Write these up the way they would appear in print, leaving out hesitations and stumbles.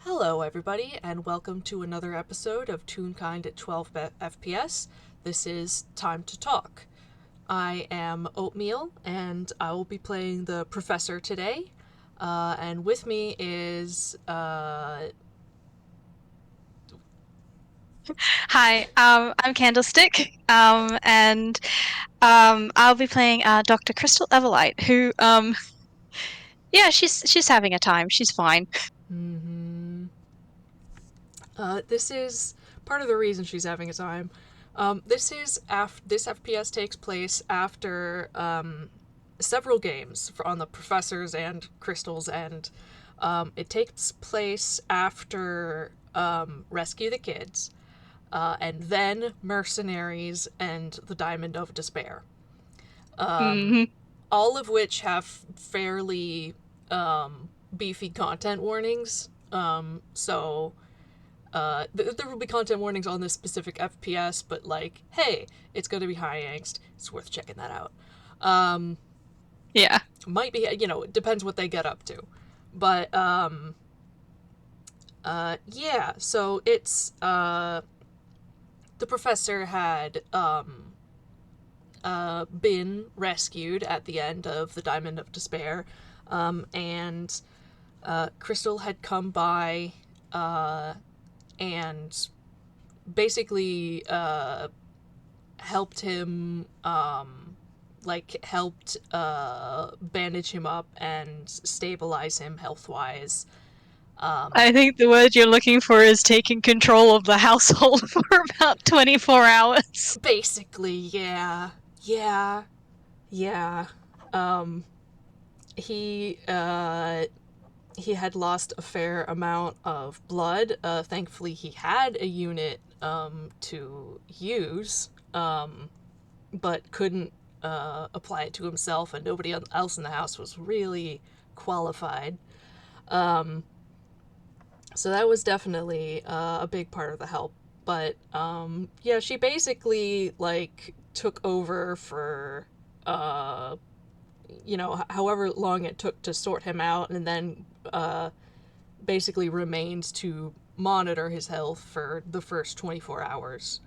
Hello, everybody, and welcome to another episode of Toonkind at 12 FPS. This is Time to Talk. I am Oatmeal, and I will be playing the Professor today. And with me is, Hi, I'm Candlestick, and I'll be playing Dr. Crystal Everlight, who, yeah, she's having a time. She's fine. mm-hmm, this is part of the reason she's having a time. This FPS takes place after several games on the Professor's and Crystal's end. It takes place after Rescue the Kids, and then Mercenaries and the Diamond of Despair. Hmm. All of which have fairly beefy content warnings. There will be content warnings on this specific FPS, but like, hey, it's going to be high angst. It's worth checking that out. Um, Yeah. Might be, it depends what they get up to. But yeah, so it's the professor had been rescued at the end of the Diamond of Despair, and Crystal had come by and basically helped him, helped bandage him up and stabilize him health wise. I think the word you're looking for is taking control of the household for about 24 hours. Basically, yeah, yeah, yeah. Um, he he had lost a fair amount of blood. Thankfully, he had a unit to use, but couldn't apply it to himself, and nobody else in the house was really qualified. So that was definitely a big part of the help. But yeah, she basically like took over for however long it took to sort him out, and then basically remains to monitor his health for the first 24 hours.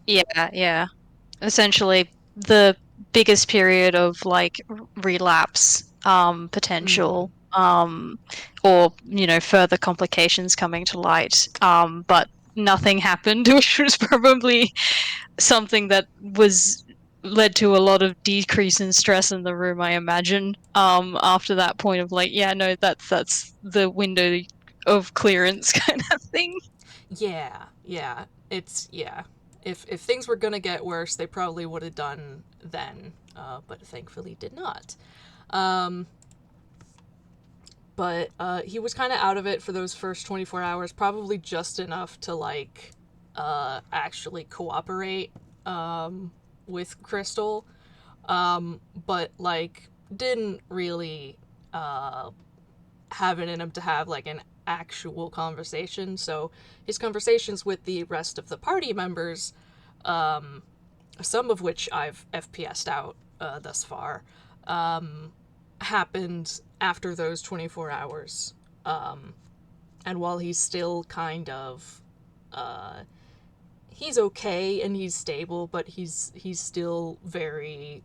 Yeah, yeah. Essentially, the biggest period of like relapse Mm-hmm. potential, or further complications coming to light, but nothing happened, which was probably something that was led to a lot of decrease in stress in the room, I imagine, after that point of like, yeah, no, that's the window of clearance kind of thing. Yeah, yeah. Yeah. If things were gonna get worse, they probably would have done then, but thankfully did not. Um, but he was kind of out of it for those first 24 hours, probably just enough to like actually cooperate with Crystal, but like didn't really have it in him to have like an actual conversation. So his conversations with the rest of the party members, some of which I've FPS'd out thus far, happened after those 24 hours. And while he's still kind of he's okay and he's stable, but he's still very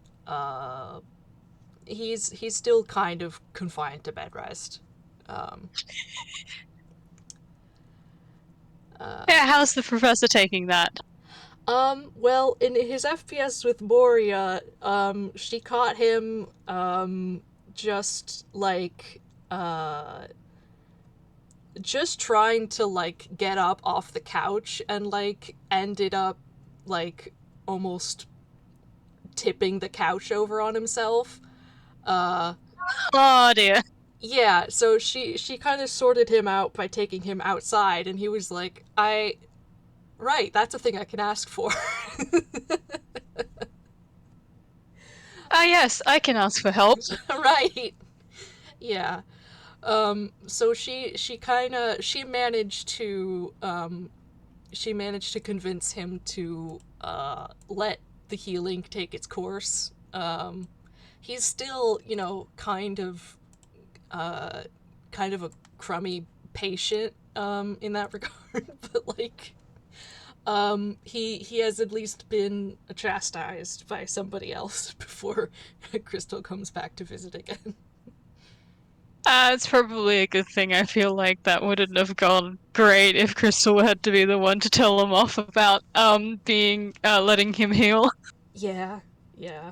he's still kind of confined to bed rest. Um, Yeah, how's the professor taking that? well, in his FPS with Moria, she caught him, just like, uh, just trying to, like, get up off the couch and, like, ended up, like, almost tipping the couch over on himself. Uh, Oh dear. yeah, so she kind of sorted him out by taking him outside, and he was like, right, that's a thing I can ask for. Ah, yes, I can ask for help. Right. Yeah. So she kind of she managed to convince him to let the healing take its course. He's still kind of uh, kind of a crummy patient in that regard, but like he has at least been chastised by somebody else before Crystal comes back to visit again. It's probably a good thing. I feel like that wouldn't have gone great if Crystal had to be the one to tell him off about being letting him heal. Yeah, yeah.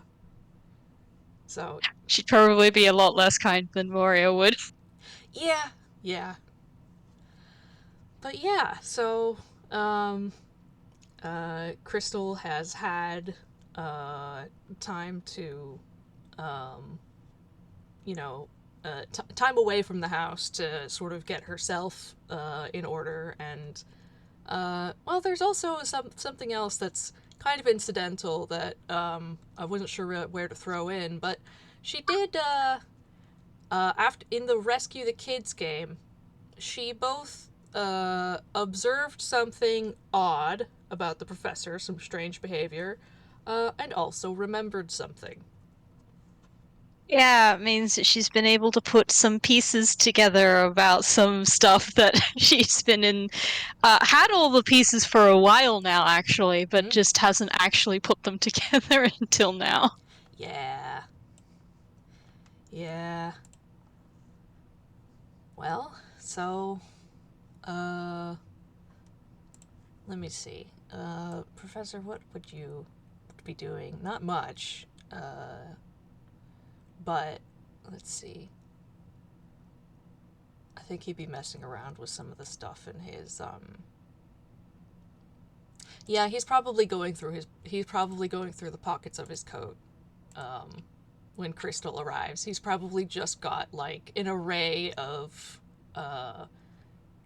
So She'd probably be a lot less kind than Moria would. yeah, yeah. But yeah, so um, Crystal has had uh, time to, um, you know, time away from the house to sort of get herself in order. And well, there's also something else that's kind of incidental that I wasn't sure where to throw in, but she did after in the Rescue the Kids game. She both observed something odd about the professor, some strange behavior, and also remembered something. Yeah, it means that she's been able to put some pieces together about some stuff that she's been in. Had all the pieces for a while now, actually, but Mm? just hasn't actually put them together until now. Yeah. Yeah. Well, so, uh, let me see. Professor, what would you be doing? Not much. But, let's see. I think he'd be messing around with some of the stuff in his, yeah, he's probably going through the pockets of his coat um, when Crystal arrives. He's probably just got like an array of uh,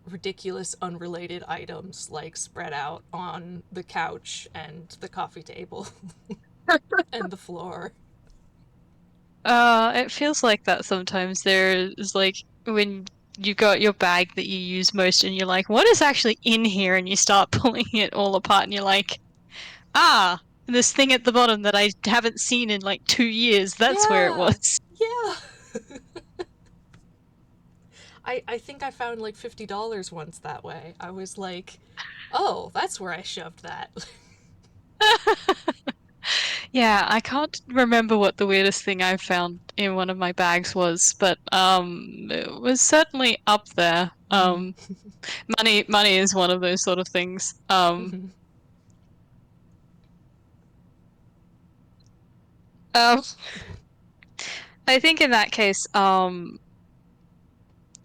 ridiculous, unrelated items like spread out on the couch and the coffee table and the floor. It feels like that sometimes. There is like when you got your bag that you use most and you're like, what is actually in here? And you start pulling it all apart and you're like, ah, this thing at the bottom that I haven't seen in like 2 years, that's where it Yeah, was. yeah. I think I found like $50 once that way. I was like, oh, that's where I shoved that. Yeah, I can't remember what the weirdest thing I found in one of my bags was, but it was certainly up there. Mm. Money is one of those sort of things. Mm-hmm. Um I think in that case, I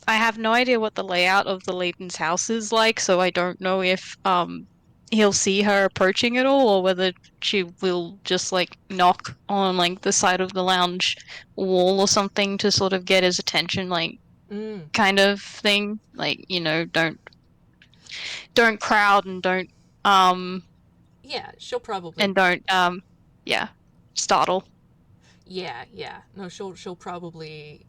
have no idea what the layout of the Leighton's house is like, so I don't know if he'll see her approaching at all, or whether she will just like knock on like the side of the lounge wall or something to sort of get his attention, like Mm. kind of thing. Like, don't crowd um Yeah, she'll probably. and don't yeah, startle. Yeah, yeah. No, she'll probably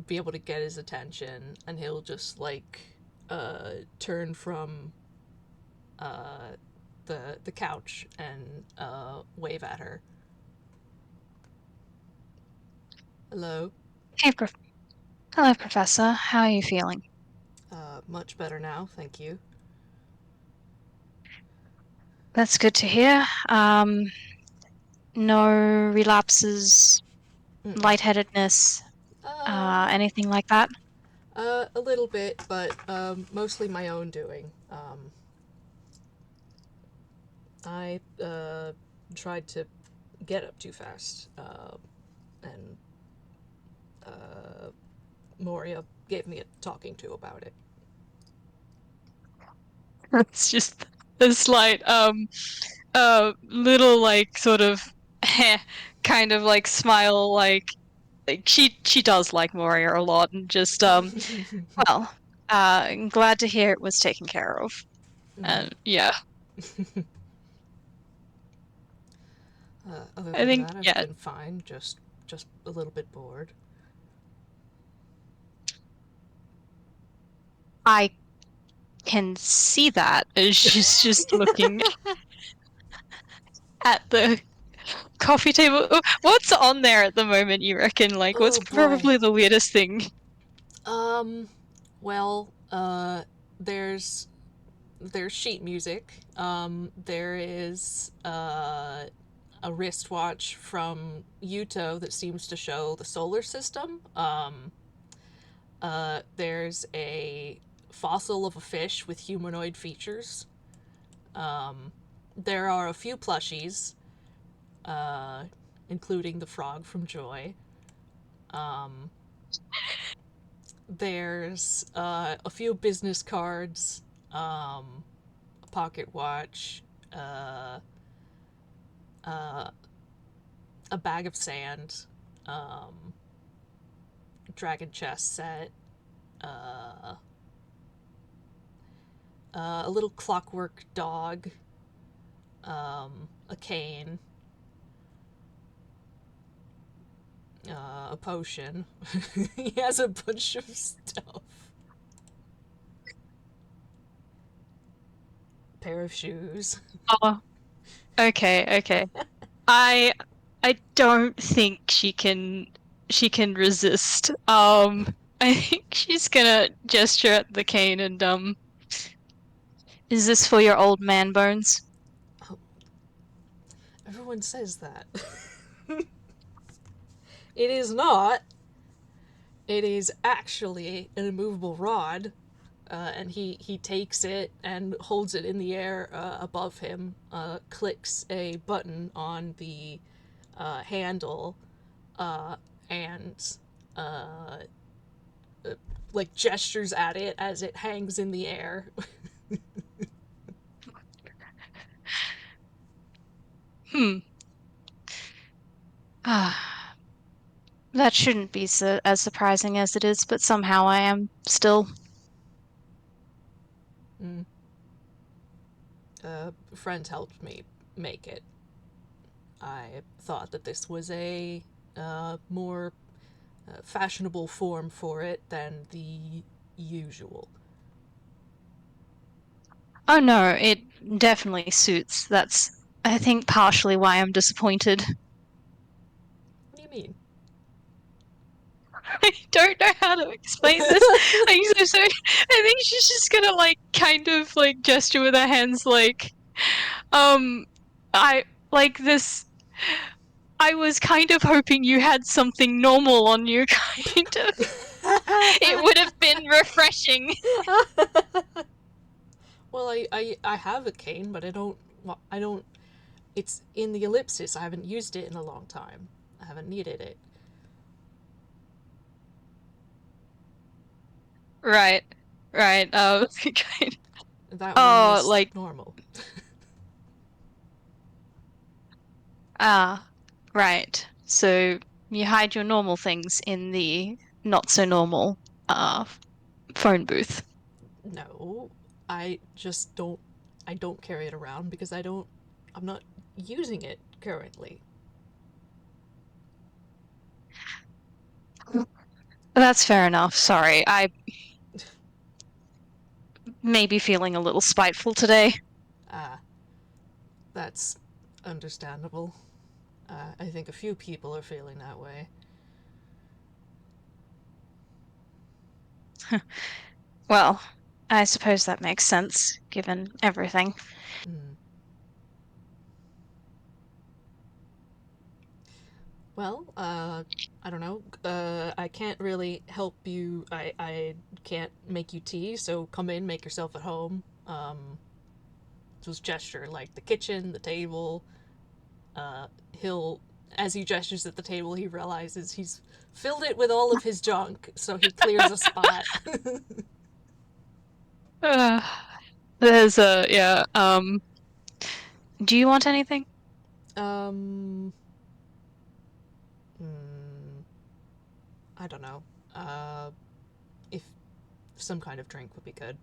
be able to get his attention, and he'll just like turn from uh the couch and wave at her. Hello. Hey, hello, Professor. How are you feeling? Much better now, thank you. That's good to hear. No relapses, Mm-mm. lightheadedness, Uh, anything like that? a little bit, but mostly my own doing. I tried to get up too fast, and uh, Moria gave me a talking to about it. It's just a slight, little like sort of, kind of like smile, like she does like Moria a lot, and just well, I'm glad to hear it was taken care of. Mm. And yeah, Other I than think that, I've yeah, been fine. Just a little bit bored. I can see that as she's just looking at the coffee table. What's on there at the moment, you reckon? Like, what's Oh boy. probably the weirdest thing? Um. Well, there's sheet music. There is a wristwatch from Yuto that seems to show the solar system. There's a fossil of a fish with humanoid features. There are a few plushies, uh, including the frog from Joy. There's a few business cards, a pocket watch, uh, a bag of sand, um, dragon chess set, uh, a little clockwork dog, a cane, a potion. He has a bunch of stuff. Pair of shoes. Oh, okay. I I don't think she can resist. I think she's gonna gesture at the cane and is this for your old man bones? Oh, everyone says that. It is not. It is actually an immovable rod, and he takes it and holds it in the air above him, clicks a button on the handle, and uh, like gestures at it as it hangs in the air. Hmm. Ah, that shouldn't be as surprising as it is, but somehow I am still. Mm. Friend helped me make it. I thought that this was a more fashionable form for it than the usual. Oh no, it definitely suits. That's, I think, partially why I'm disappointed. What do you mean? I don't know how to explain this. Like, so I think she's just gonna like kind of like gesture with her hands, like, um, I like this. I was kind of hoping you had something normal on you, kind of. It would have been refreshing. Well, I have a cane, but I don't. It's in the ellipsis. I haven't used it in a long time. I haven't needed it. Right, right. That one Oh, was like, normal. ah, right. So you hide your normal things in the not so normal uh phone booth. No, I just don't. I don't carry it around because I don't. I'm not using it currently. That's fair enough. Sorry. I may be feeling a little spiteful today. Ah, that's understandable. I think a few people are feeling that way. Well, I suppose that makes sense given everything. Mm. Well, I don't know. I can't really help you. I can't make you tea, so come in, make yourself at home. Just gesture like the kitchen, the table. He'll, as he gestures at the table, he realizes he's filled it with all of his junk, so he clears a spot. Uh, there's a yeah. Do you want anything? um, mm, I don't know. If some kind of drink would be good.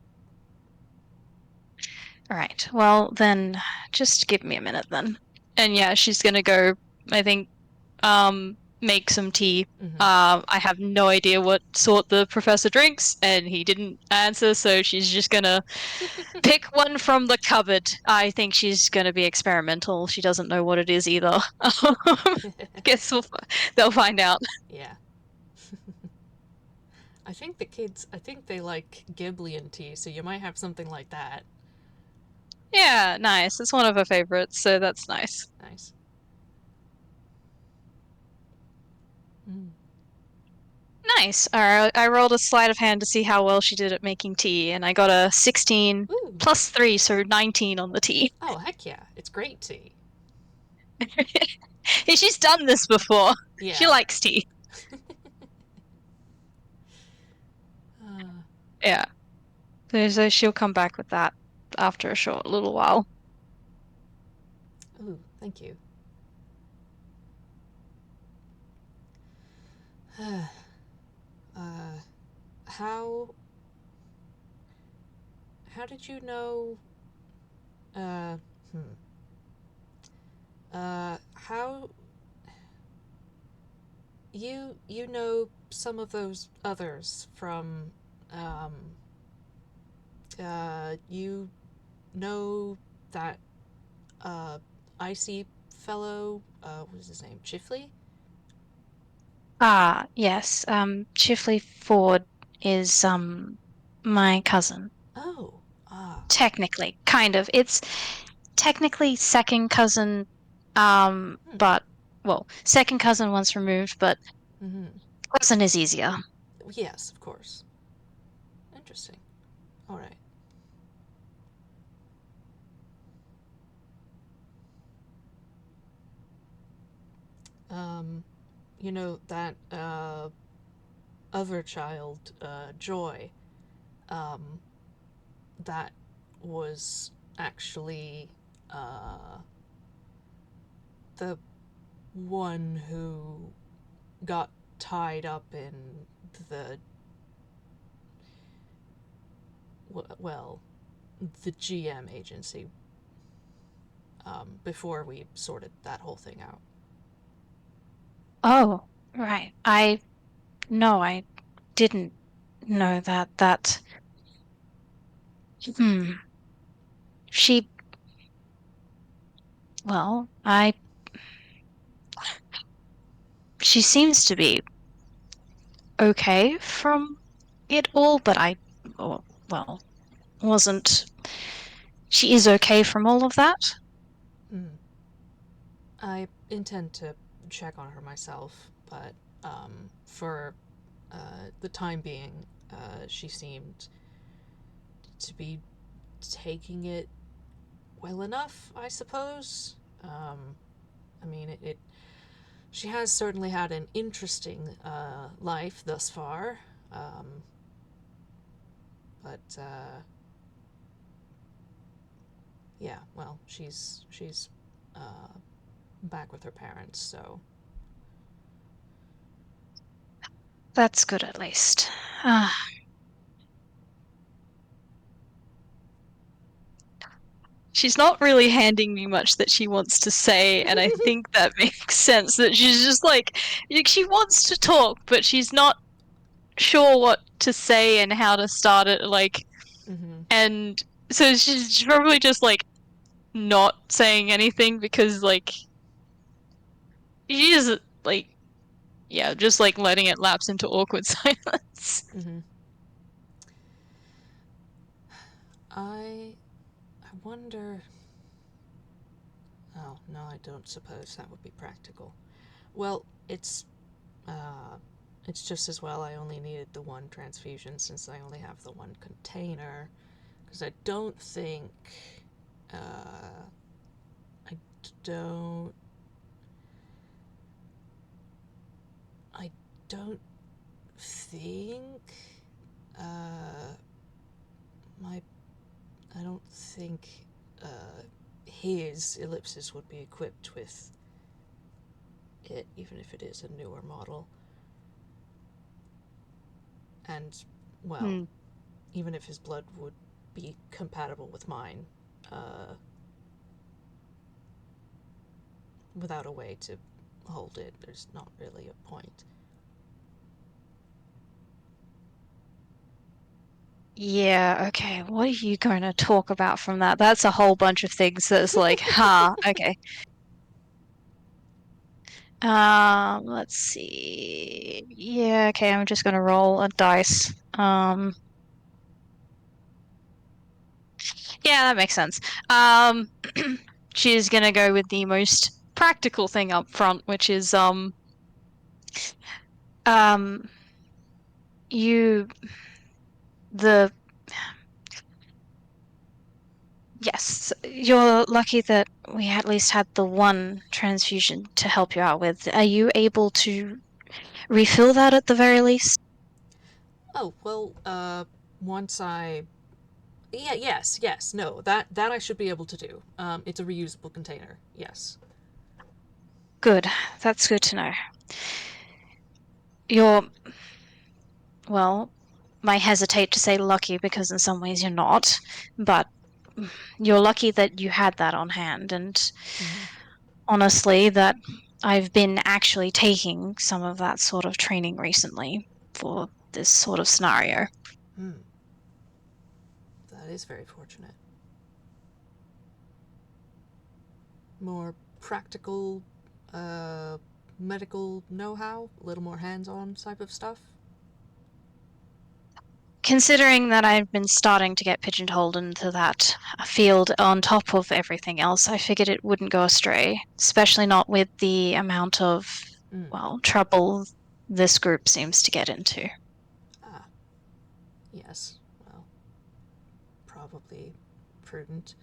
All right. Well, then just give me a minute then. And yeah, she's gonna go, I think, make some tea. Mm-hmm. I have no idea what sort the professor drinks, and he didn't answer, so she's just gonna pick one from the cupboard. I think she's gonna be experimental. She doesn't know what it is either. Guess they'll find out. Yeah. I think the kids, I think they like Ghiblian tea, so you might have something like that. Yeah, nice. It's one of her favorites, so that's nice. Nice. Mm. Nice. All right, I rolled a sleight of hand to see how well she did at making tea, and I got a 16 Ooh. plus 3, so 19 on the tea. Oh, heck yeah. It's great tea. She's done this before. She Yeah. likes tea. uh, Yeah. So she'll come back with that after a short little while. ooh, thank you. uh, how how did you know uh hmm. How you know some of those others from um you know that uh icy fellow, what is his name? Chifley? Ah, yes. Chifley Ford is my cousin. Oh, ah. Technically, kind of. It's technically second cousin, Hmm. but well, second cousin once removed, but Mm-hmm. cousin is easier. Yes, of course. Interesting. All right. Um, you know that other child, Joy, um, that was actually uh, the one who got tied up in the well, the GM agency, before we sorted that whole thing out. Oh, right. I didn't know that. Hmm. She, well, she seems to be okay from it all, but oh, well, wasn't. She is okay from all of that? Mm. I intend to check on her myself, but for the time being, she seemed to be taking it well enough, I suppose. I mean, she has certainly had an interesting life thus far, um, but yeah, well, she's back with her parents, so That's good at least. Ah, she's not really handing me much that she wants to say, and I think that makes sense that she's just like she wants to talk, but she's not sure what to say and how to start it, mm-hmm. and so she's probably just not saying anything because she is yeah, just letting it lapse into awkward silence. Mm-hmm. I I wonder. Oh no, I don't suppose that would be practical. Well, uh, it's just as well I only needed the one transfusion since I only have the one container. Because I don't think. I don't. I don't think. Uh, my. I don't think. His ellipsis would be equipped with it, even if it is a newer model. And, well, Hmm. even if his blood would be compatible with mine, uh, without a way to hold it, there's not really a point. Yeah, okay. What are you going to talk about from that? That's a whole bunch of things that's okay. Let's see. Yeah, okay, I'm just gonna roll a dice. Yeah, that makes sense. Um, she's gonna go with the most practical thing up front, which is um, you the yes, you're lucky that we at least had the one transfusion to help you out with. Are you able to refill that at the very least? Oh, well, once I. Yeah, yes, no, that I should be able to do. It's a reusable container, yes. Good. That's good to know. You're, well, might hesitate to say lucky because in some ways you're not, but you're lucky that you had that on hand. And Mm, honestly, that I've been actually taking some of that sort of training recently for this sort of scenario. mm, that is very fortunate. More practical, uh, medical know-how, a little more hands-on type of stuff. Considering that I've been starting to get pigeonholed into that field on top of everything else, I figured it wouldn't go astray, especially not with the amount of, Mm. well, trouble this group seems to get into. Ah, yes. Well, probably prudent.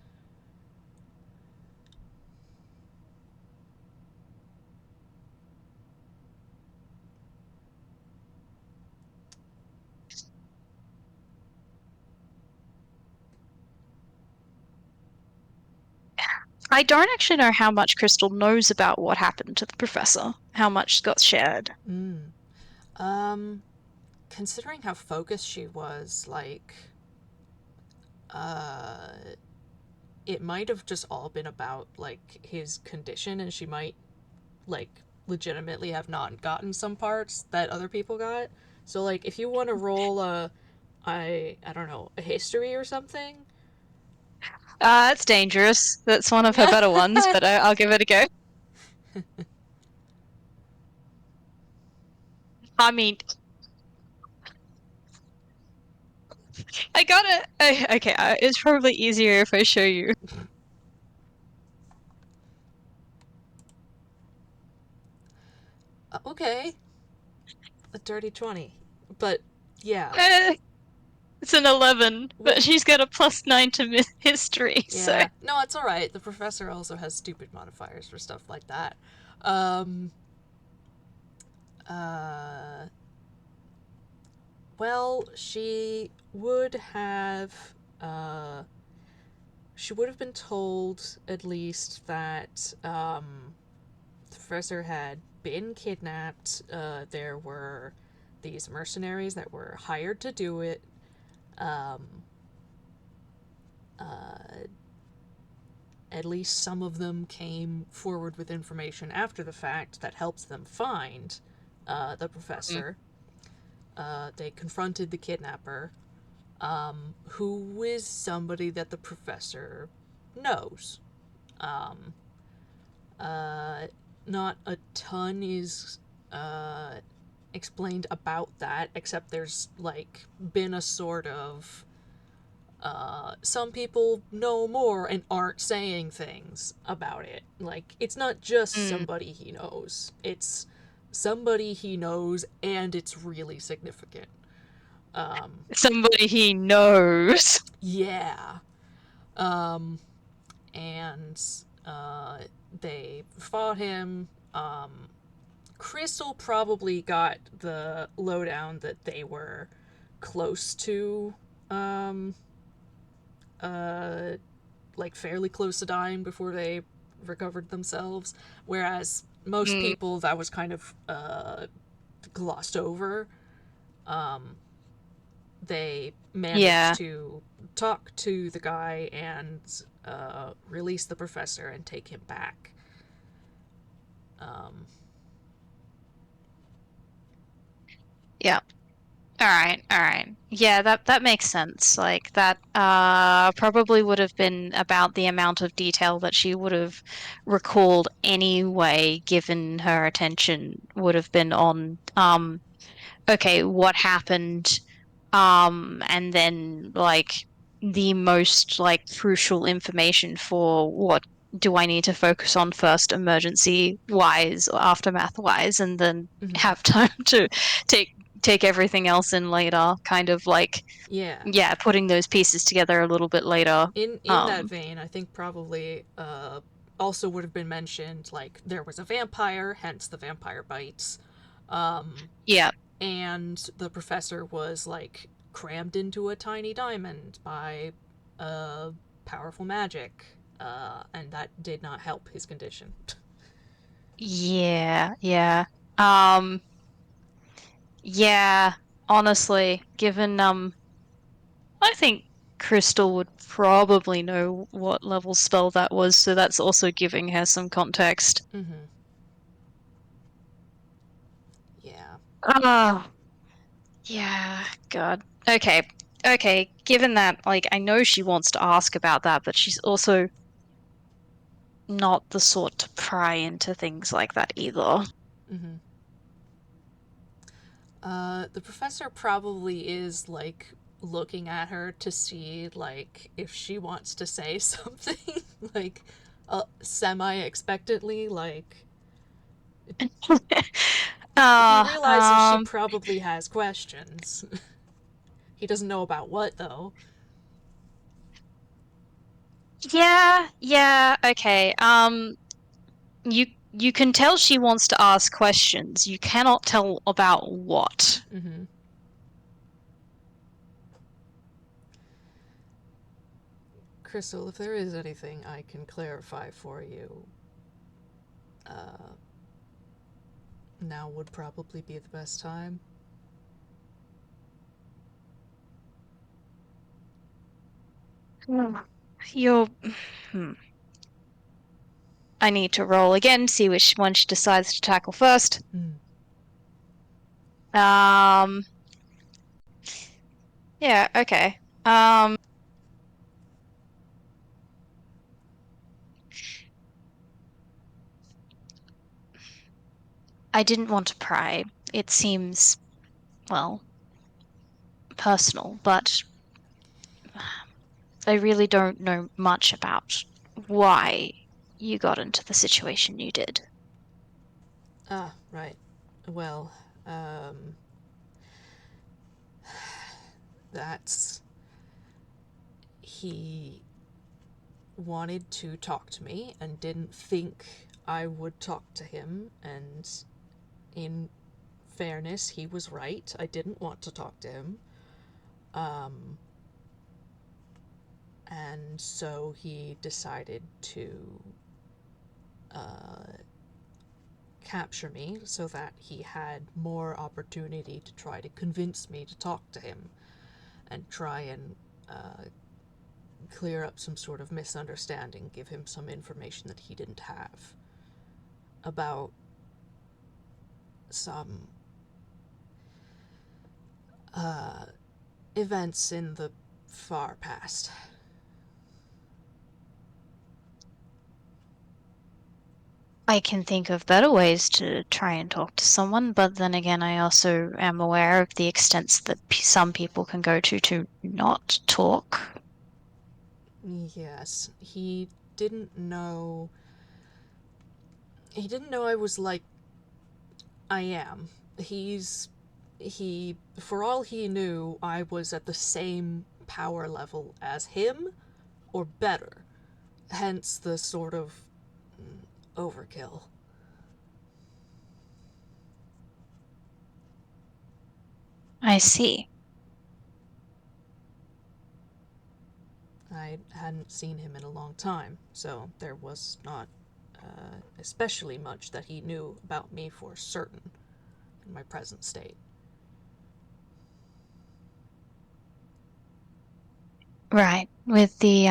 I don't actually know how much Crystal knows about what happened to the professor, how much got shared. Mm. Um, considering how focused she was, uh, it might have just all been about, his condition, and she might, like, legitimately have not gotten some parts that other people got. So, if you want to roll I don't know, a history or something. It's dangerous. That's one of her better ones, but I'll give it a go. I mean, I got it. Okay, it's probably easier if I show you. Okay, a dirty 20. But, yeah. Eh, it's an 11, Well, but she's got a +9 to history, so. yeah. No, it's alright. The professor also has stupid modifiers for stuff like that. Um, uh, well, she would have been told at least that the professor had been kidnapped. There were these mercenaries that were hired to do it. Um, uh, at least some of them came forward with information after the fact that helps them find the Mm. professor. They confronted the kidnapper, who is somebody that the professor knows. Um, uh, Not a ton is uh, explained about that, except there's been a sort of some people know more and aren't saying things about it. It's not just Mm. somebody he knows, it's somebody he knows, and it's really significant. Um, Somebody he knows. yeah. Um, and they fought him. Crystal probably got the lowdown that they were close to, um, uh, fairly close to dying before they recovered themselves. Whereas most Mm. people, that was kind of glossed over. Um, they managed Yeah, to talk to the guy and release the professor and take him back. Um, yeah. All right. Yeah, that makes sense. Like that probably would have been about the amount of detail that she would have recalled anyway, given her attention would have been on okay, what happened, and then like the most like crucial information for what do I need to focus on first, emergency wise or aftermath wise, and then Hmm. have time to take take everything else in later, kind of like Yeah. yeah, putting those pieces together a little bit later. In that vein, I think probably also would have been mentioned like there was a vampire, hence the vampire bites, Yeah. and the professor was like crammed into a tiny diamond by powerful magic, and that did not help his condition. Yeah, yeah. Um yeah, honestly, given I think Crystal would probably know what level spell that was, so that's also giving her some context. Mm-hmm. Yeah. Ah, yeah, God. Okay. Okay, given that, like, I know she wants to ask about that, but she's also not the sort to pry into things like that either. Mm-hmm. The professor probably is like looking at her to see like if she wants to say something, like semi expectantly, like he Uh, realizes she um, probably has questions. He doesn't know about what though. yeah, yeah, okay. You you can tell she wants to ask questions. You cannot tell about what. Mm-hmm. Crystal, if there is anything I can clarify for you, uh, now would probably be the best time. Hmm. You're. Hmm. I need to roll again, see which one she decides to tackle first. Mm. Um, yeah, okay. I didn't want to pry. It seems, well, personal, but I really don't know much about why you got into the situation you did. Ah, right. Well, um, that's he wanted to talk to me and didn't think I would talk to him, and in fairness, he was right. I didn't want to talk to him. Um, and so he decided to uh, capture me so that he had more opportunity to try to convince me to talk to him and try and uh, clear up some sort of misunderstanding, give him some information that he didn't have about some uh, events in the far past. I can think of better ways to try and talk to someone, but then again, I also am aware of the extents that some people can go to not talk. Yes, didn't know. He didn't know I was like I am. He's he for all he knew, I was at the same power level as him or better. Hence the sort of overkill. I see. I hadn't seen him in a long time, so there was not especially much that he knew about me for certain in my present state. Right, with the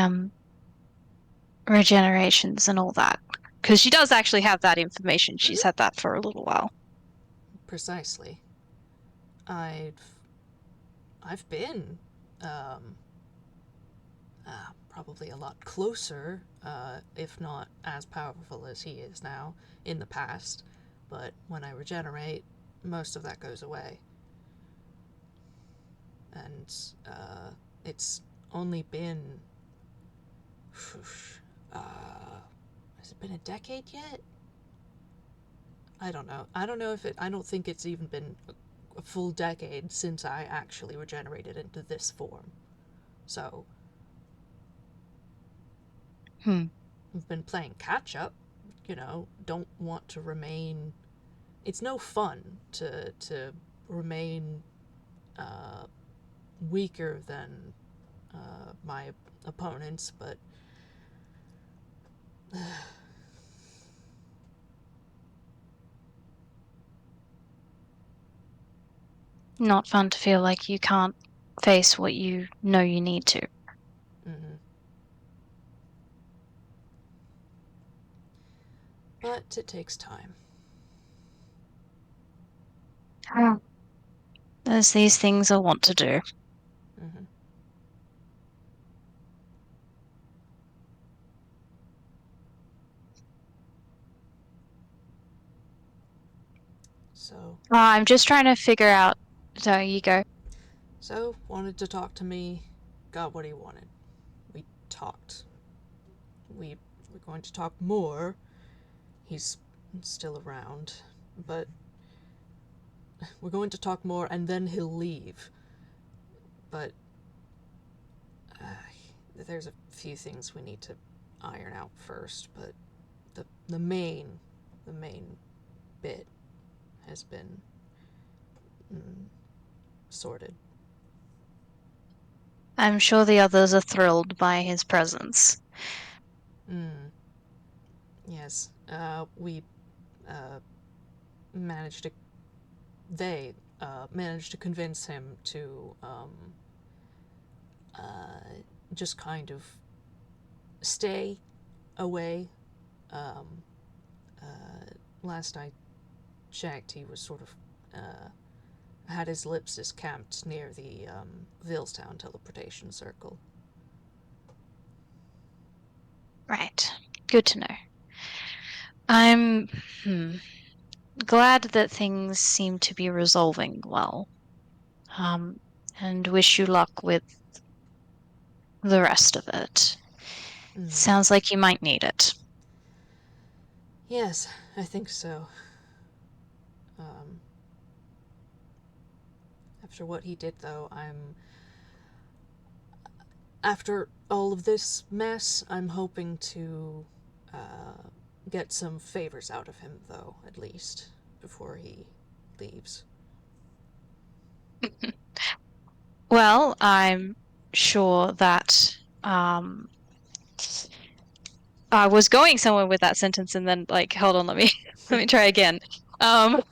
regenerations and all that. Because she does actually have that information. She's Mm-hmm. had that for a little while. Precisely. I I've been um, probably a lot closer, if not as powerful as he is now in the past. But when I regenerate, most of that goes away. And it's only been. Has it been a decade yet? I don't know. I don't know if it. I don't think it's even been a full decade since I actually regenerated into this form. So Hmm. I've been playing catch up. Don't want to remain. It's no fun to remain uh, weaker than my opponents, but Not fun to feel like you can't face what you know you need to. mm-hmm. But it takes time. As these things are wont to do. Mm-hmm. So I'm just trying to figure out. So you go. wanted to talk to me, got what he wanted. We talked. We were going to talk more. He's still around, but we're going to talk more, and then he'll leave. But uh, there's a few things we need to iron out first. But the main bit has been mm, sorted. I'm sure the others are thrilled by his presence. Mm, yes, we uh, managed to. They managed to convince him to just kind of stay away. Um, Last I checked, he was sort of had his lips camped near the Villestown teleportation circle. Right. Good to know. I'm glad that things seem to be resolving well. Um, and wish you luck with the rest of it. Mm. Sounds like you might need it. Yes, I think so. Um, After what he did, though, after all of this mess, I'm hoping to uh, get some favors out of him, though, at least, before he leaves. Well, I'm sure that um, I was going somewhere with that sentence and then like, hold on, let me let me try again. Um,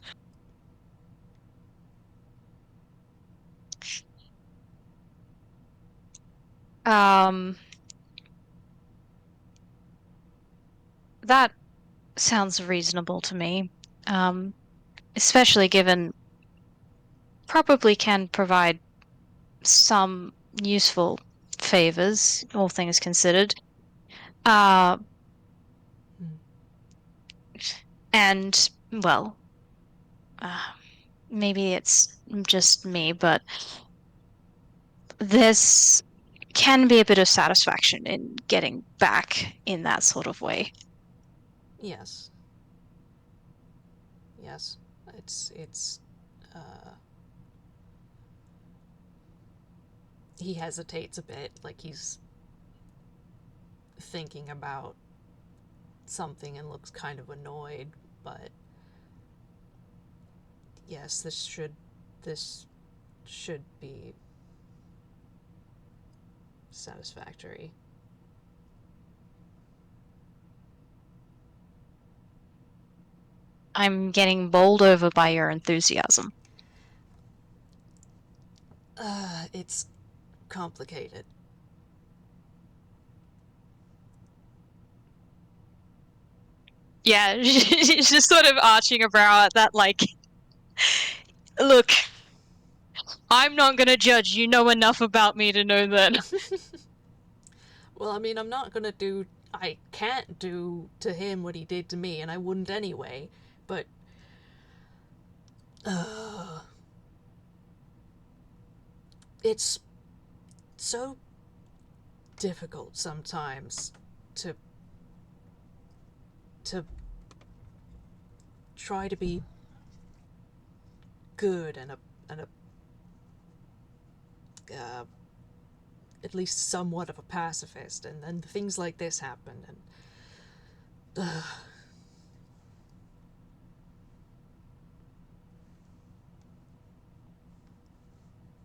um, that sounds reasonable to me. Um, Especially given probably can provide some useful favors, all things considered. Uh, Mm. and well, uh, maybe it's just me, but this can be a bit of satisfaction in getting back in that sort of way. Yes, yes. It's. Uh, he hesitates a bit, like he's thinking about something and looks kind of annoyed, but yes, this should be satisfactory. I'm getting bowled over by your enthusiasm. It's complicated. Yeah, she's just sort of arching a brow at that, like, look, I'm not gonna judge. You know enough about me to know that. Well, I mean, I'm not gonna do. I can't do to him what he did to me, and I wouldn't anyway. But, it's so difficult sometimes to to try to be good and a uh, at least somewhat of a pacifist, and then things like this happen, and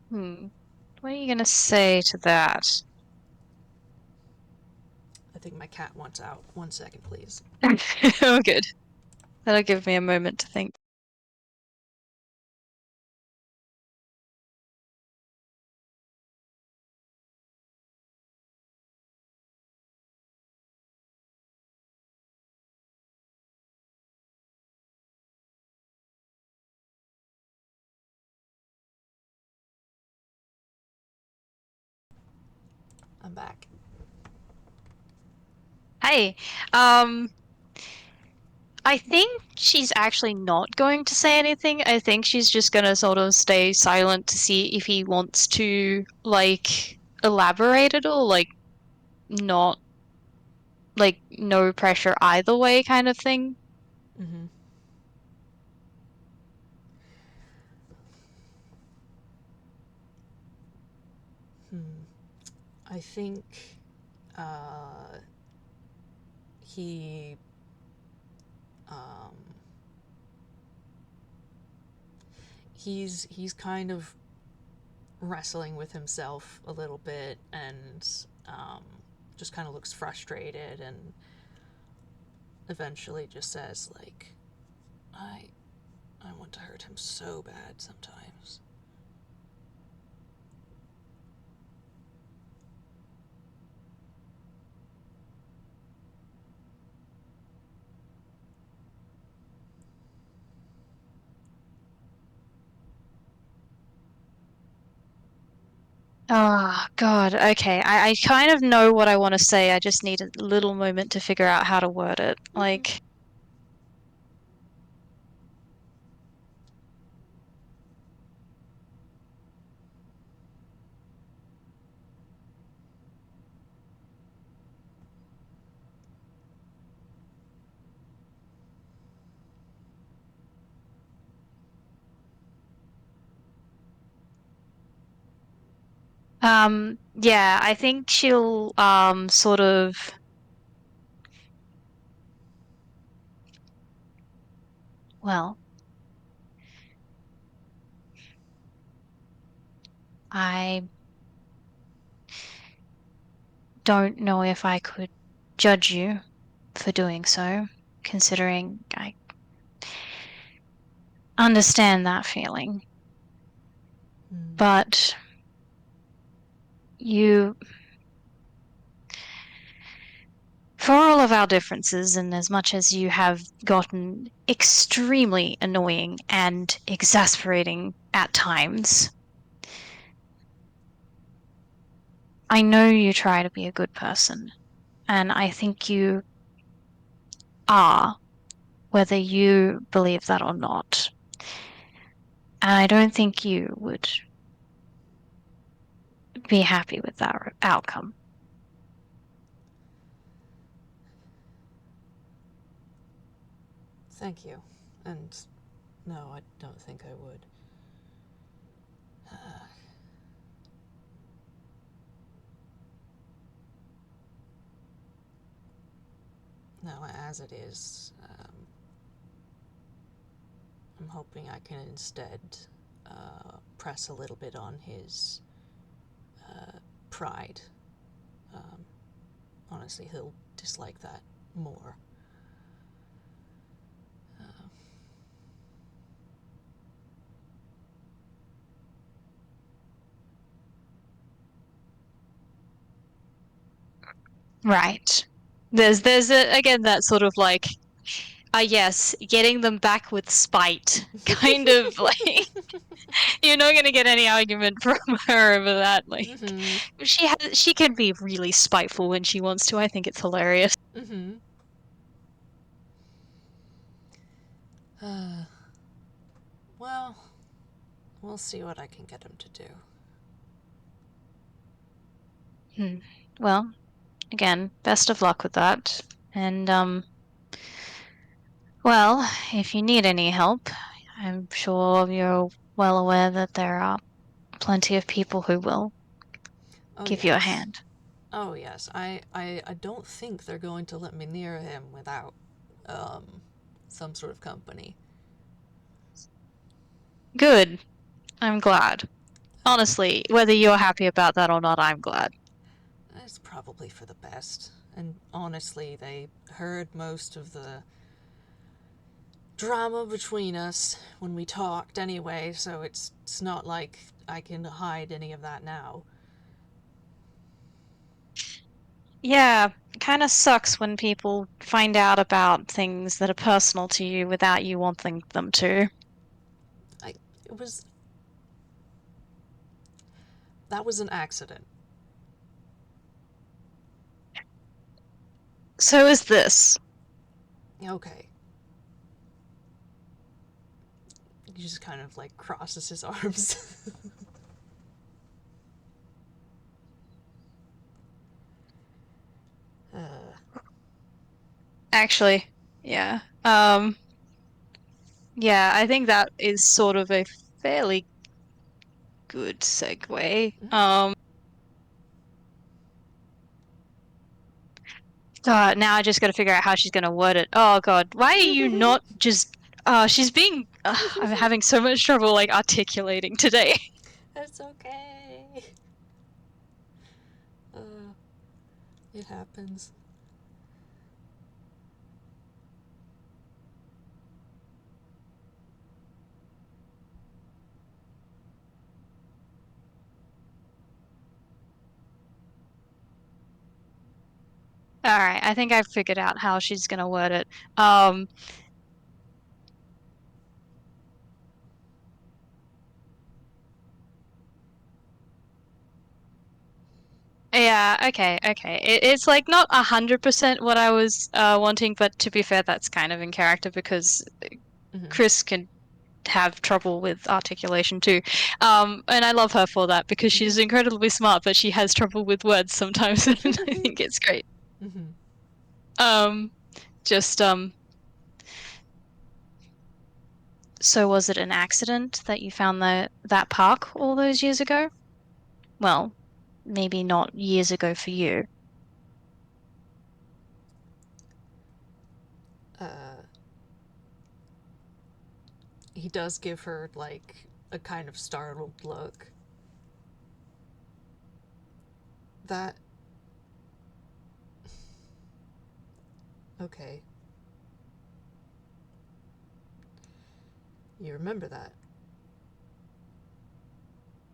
Hmm. What are you gonna say to that? I think my cat wants out. 1 second, please. Oh, good. That'll give me a moment to think. I'm back. Hey, I think she's actually not going to say anything. I think she's just gonna sort of stay silent to see if he wants to, like, elaborate at all, like, not, like, no pressure either way kind of thing. Mm-hmm. Hmm. I think uh, he um, he's kind of wrestling with himself a little bit, and just kind of looks frustrated, and eventually just says like, I I want to hurt him so bad sometimes. Oh, God. Okay. I kind of know what I want to say. I just need a little moment to figure out how to word it. Mm-hmm. Like, yeah, I think she'll, sort of, well, I don't know if I could judge you for doing so, considering I understand that feeling. Mm. But you, for all of our differences, and as much as you have gotten extremely annoying and exasperating at times, I know you try to be a good person, and I think you are, whether you believe that or not. And I don't think you would be happy with that outcome. Thank you. And no, I don't think I would. No, as it is, I'm hoping I can instead press a little bit on his pride. Um, Honestly, he'll dislike that more. Uh, Right. There's again that sort of like Yes, getting them back with spite. Kind of like you're not gonna get any argument from her over that. Like Mm-hmm. she can be really spiteful when she wants to. I think it's hilarious. Mm-hmm. Well, we'll see what I can get him to do. Hmm. Well, again, best of luck with that. And well, if you need any help, I'm sure you're well aware that there are plenty of people who will Oh give you a yes. hand. Oh yes. I don't think they're going to let me near him without some sort of company. Good. I'm glad. Honestly, whether you're happy about that or not, I'm glad. It's probably for the best. And honestly, they heard most of the drama between us when we talked anyway, so it's not like I can hide any of that now. Yeah, it kind of sucks when people find out about things that are personal to you without you wanting them to. I it was that was an accident. So is this. Okay. He just kind of like crosses his arms. uh, Actually, yeah. Yeah, I think that is sort of a fairly good segue. Now I just got to figure out how she's going to word it. Oh God, why are you not just? She's being. I'm having so much trouble like articulating today. That's okay. Uh, it happens. All right, I think I've figured out how she's going to word it. Um, yeah, okay. It's like not 100% what I was wanting, but to be fair, that's kind of in character because Mm-hmm. Chris can have trouble with articulation too. And I love her for that because she's incredibly smart, but she has trouble with words sometimes, and I think it's great. Mm-hmm. Um, just so was it an accident that you found that park all those years ago? Well, maybe not years ago for you. Uh, he does give her like a kind of startled look. That okay. You remember that.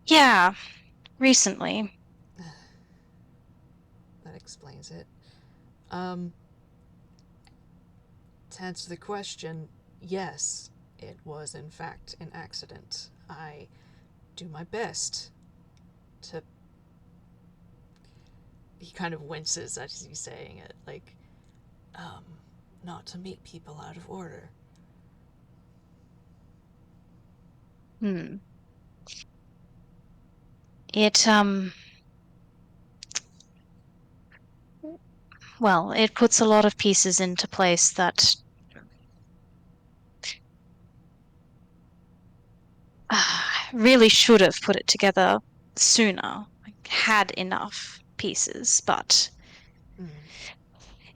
Yeah, recently. That explains it. Um, to answer the question, yes, it was in fact an accident. I do my best to. He kind of winces as he's saying it, like, um, not to make people out of order. Hmm. It well, it puts a lot of pieces into place that really should have put it together sooner. Like, had enough pieces, but Mm,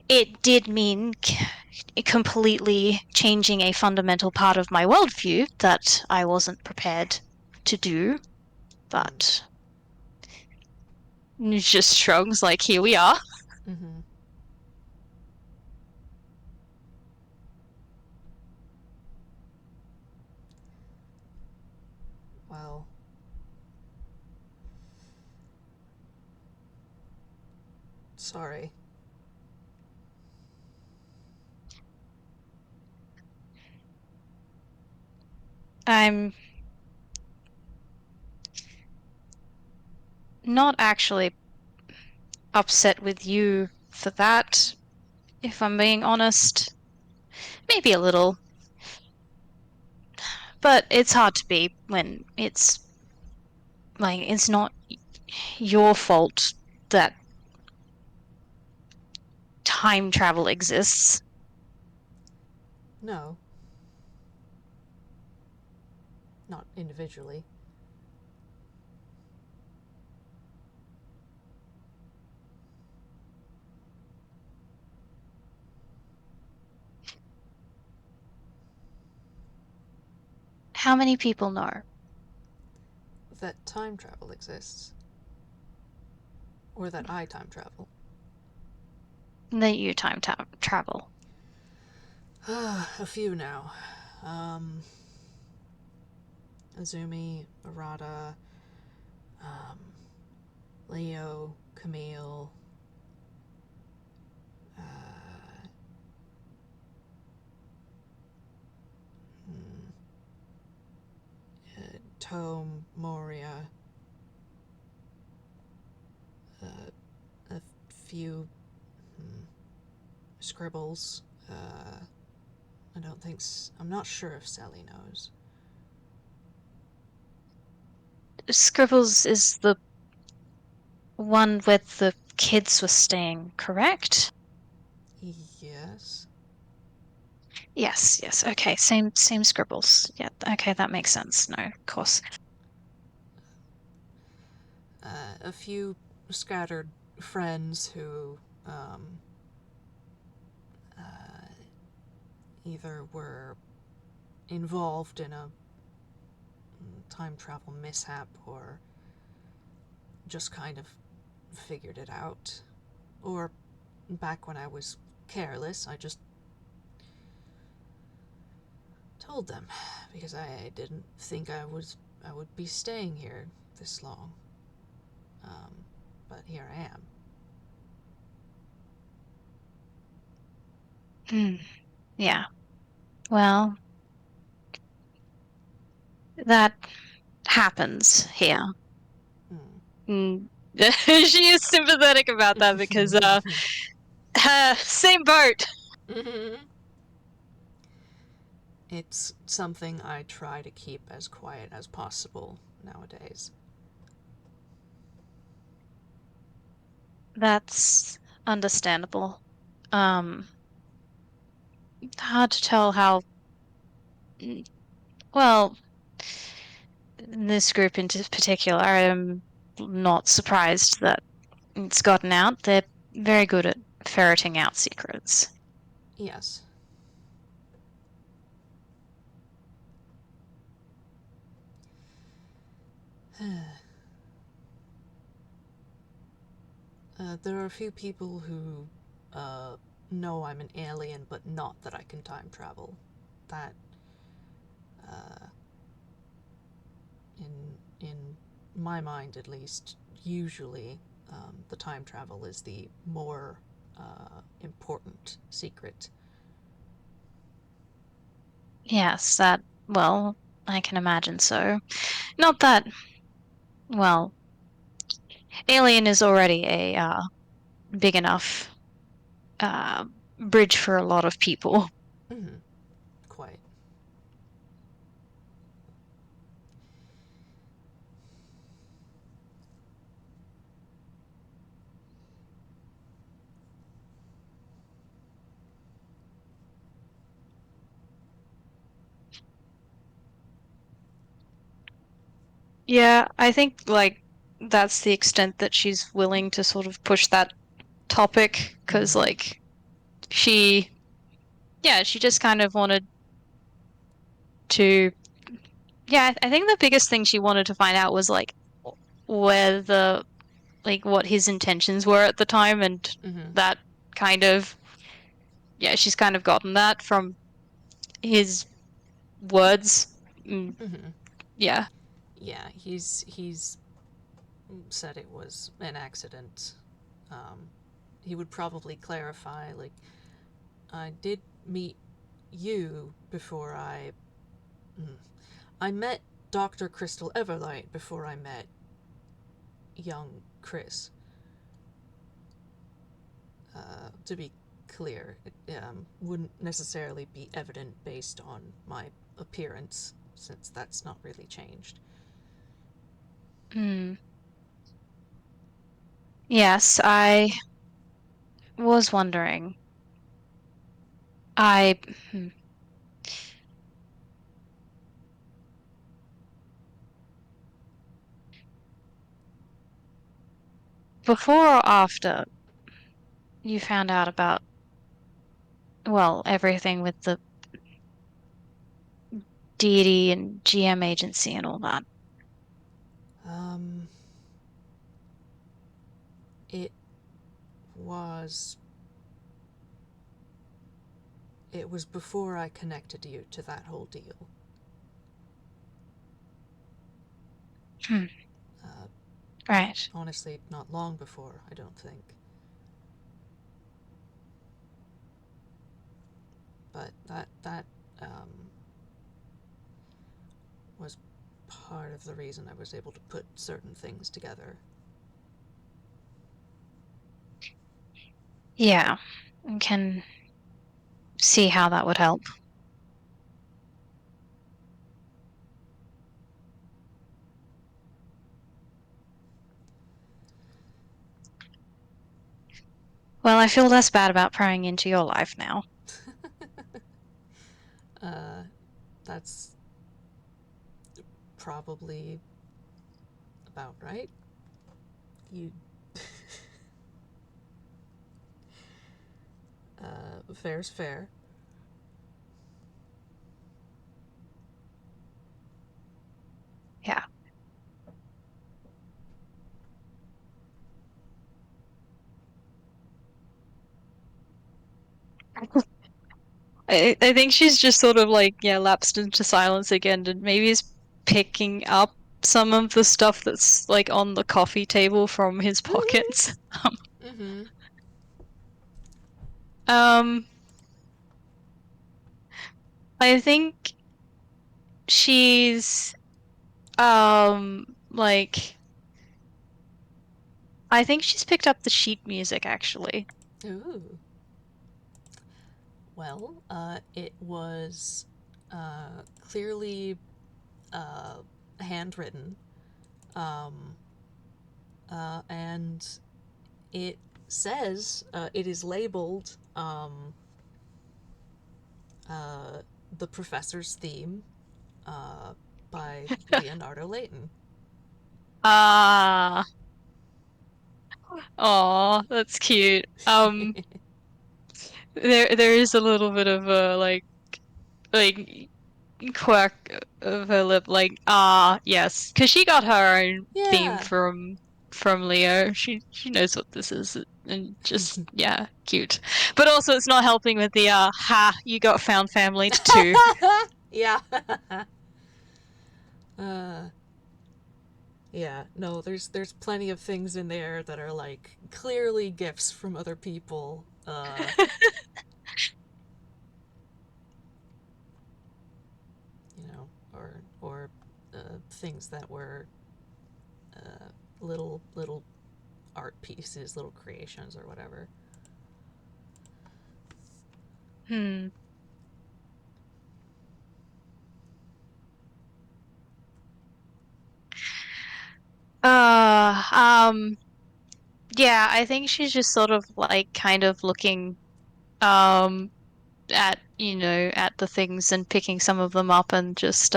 it did mean completely changing a fundamental part of my worldview that I wasn't prepared to do. mm, But just shrugs, like, here we are. mm-hmm. Well, sorry. I'm not actually upset with you for that, if I'm being honest. Maybe a little, but it's hard to be when it's not your fault that time travel exists. No, not individually. How many people know That time travel exists. Or that I time travel. that you travel? A few now. Um, Azumi, Arata, um, Leo, Camille, uh, hmm, Tome, Moria, a few scribbles. I don't think. I'm not sure if Sally knows. Scribbles is the one where the kids were staying, correct? Yes. Yes, yes. Okay, same scribbles. Yeah, okay, that makes sense. No, of course. A few scattered friends who uh, either were involved in a time travel mishap or just kind of figured it out. Or back when I was careless, I just told them because I didn't think I would be staying here this long. Um, but here I am. Yeah. Well, that happens here. Mm. Mm. She is sympathetic about that because same boat. Mm-hmm. It's something I try to keep as quiet as possible nowadays. That's understandable. Um, hard to tell how mm, well in this group in particular. I'm not surprised that it's gotten out. They're very good at ferreting out secrets. Yes. There are a few people who know I'm an alien, but not that I can time travel. That, uh, in my mind at least, usually the time travel is the more important secret. Yes, well, I can imagine so. Not that, well, Alien is already a big enough uh, bridge for a lot of people. Mm-hmm. Quite. Yeah, I think like that's the extent that she's willing to sort of push that topic because Mm-hmm. like she yeah, she just kind of wanted to yeah, I think the biggest thing she wanted to find out was like where the like what his intentions were at the time and Mm-hmm. that kind of yeah, she's kind of gotten that from his words. Mm, Mm-hmm. yeah. Yeah, he's said it was an accident. Um, he would probably clarify, like, I did meet you before I. I met Dr. Crystal Everlight before I met young Chris. To be clear, it wouldn't necessarily be evident based on my appearance, since that's not really changed. Hmm. Yes, I was wondering. I hmm. Before or after you found out about, well, everything with the deity and GM agency and all that. Um, it was it was before I connected you to that whole deal. Hmm. Uh, Right. Honestly, not long before, I don't think. But that um, was part of the reason I was able to put certain things together. Yeah. I can see how that would help. Well, I feel less bad about prying into your life now. uh, that's probably about right. You. Fair's fair. Yeah. I think she's just sort of like, yeah, lapsed into silence again and maybe is picking up some of the stuff that's like on the coffee table from his Mm-hmm. pockets. Mm-hmm. Um, I think she's like I think she's picked up the sheet music actually. Ooh. Well, it was clearly uh, handwritten, um, and it says it is labeled uh, "The Professor's Theme" uh, by Leonardo Layton. Ah, oh, that's cute. There is a little bit of a like quirk of her lip, like yes, because she got her own theme Yeah. from Leo. She knows what this is, and just yeah, cute. But also, it's not helping with the ha, you got found family too. Yeah. uh, yeah. No, there's plenty of things in there that are like clearly gifts from other people. Things that were little art pieces, little creations, or whatever. Hmm. Uh, um, yeah, I think she's just sort of like kind of looking um at at the things and picking some of them up and just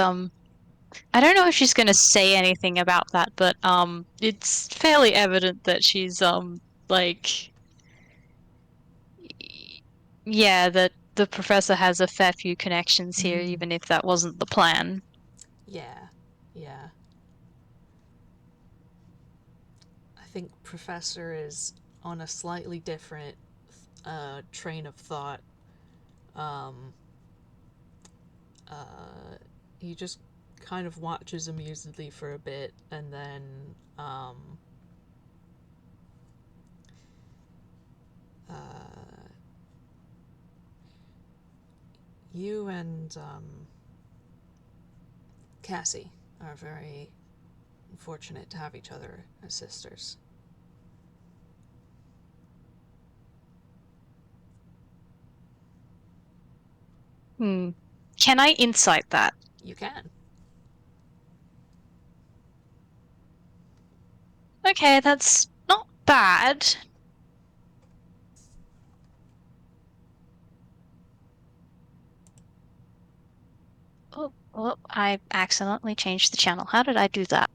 I don't know if she's going to say anything about that, but it's fairly evident that she's like yeah, that the professor has a fair few connections here, Mm. even if that wasn't the plan. Yeah, yeah. I think Professor is on a slightly different train of thought. Um, uh, he just kind of watches amusedly for a bit, and then uh, you and Cassie are very fortunate to have each other as sisters. Hmm. Can I insight that? You can. Okay, that's not bad. Oh, I accidentally changed the channel. How did I do that?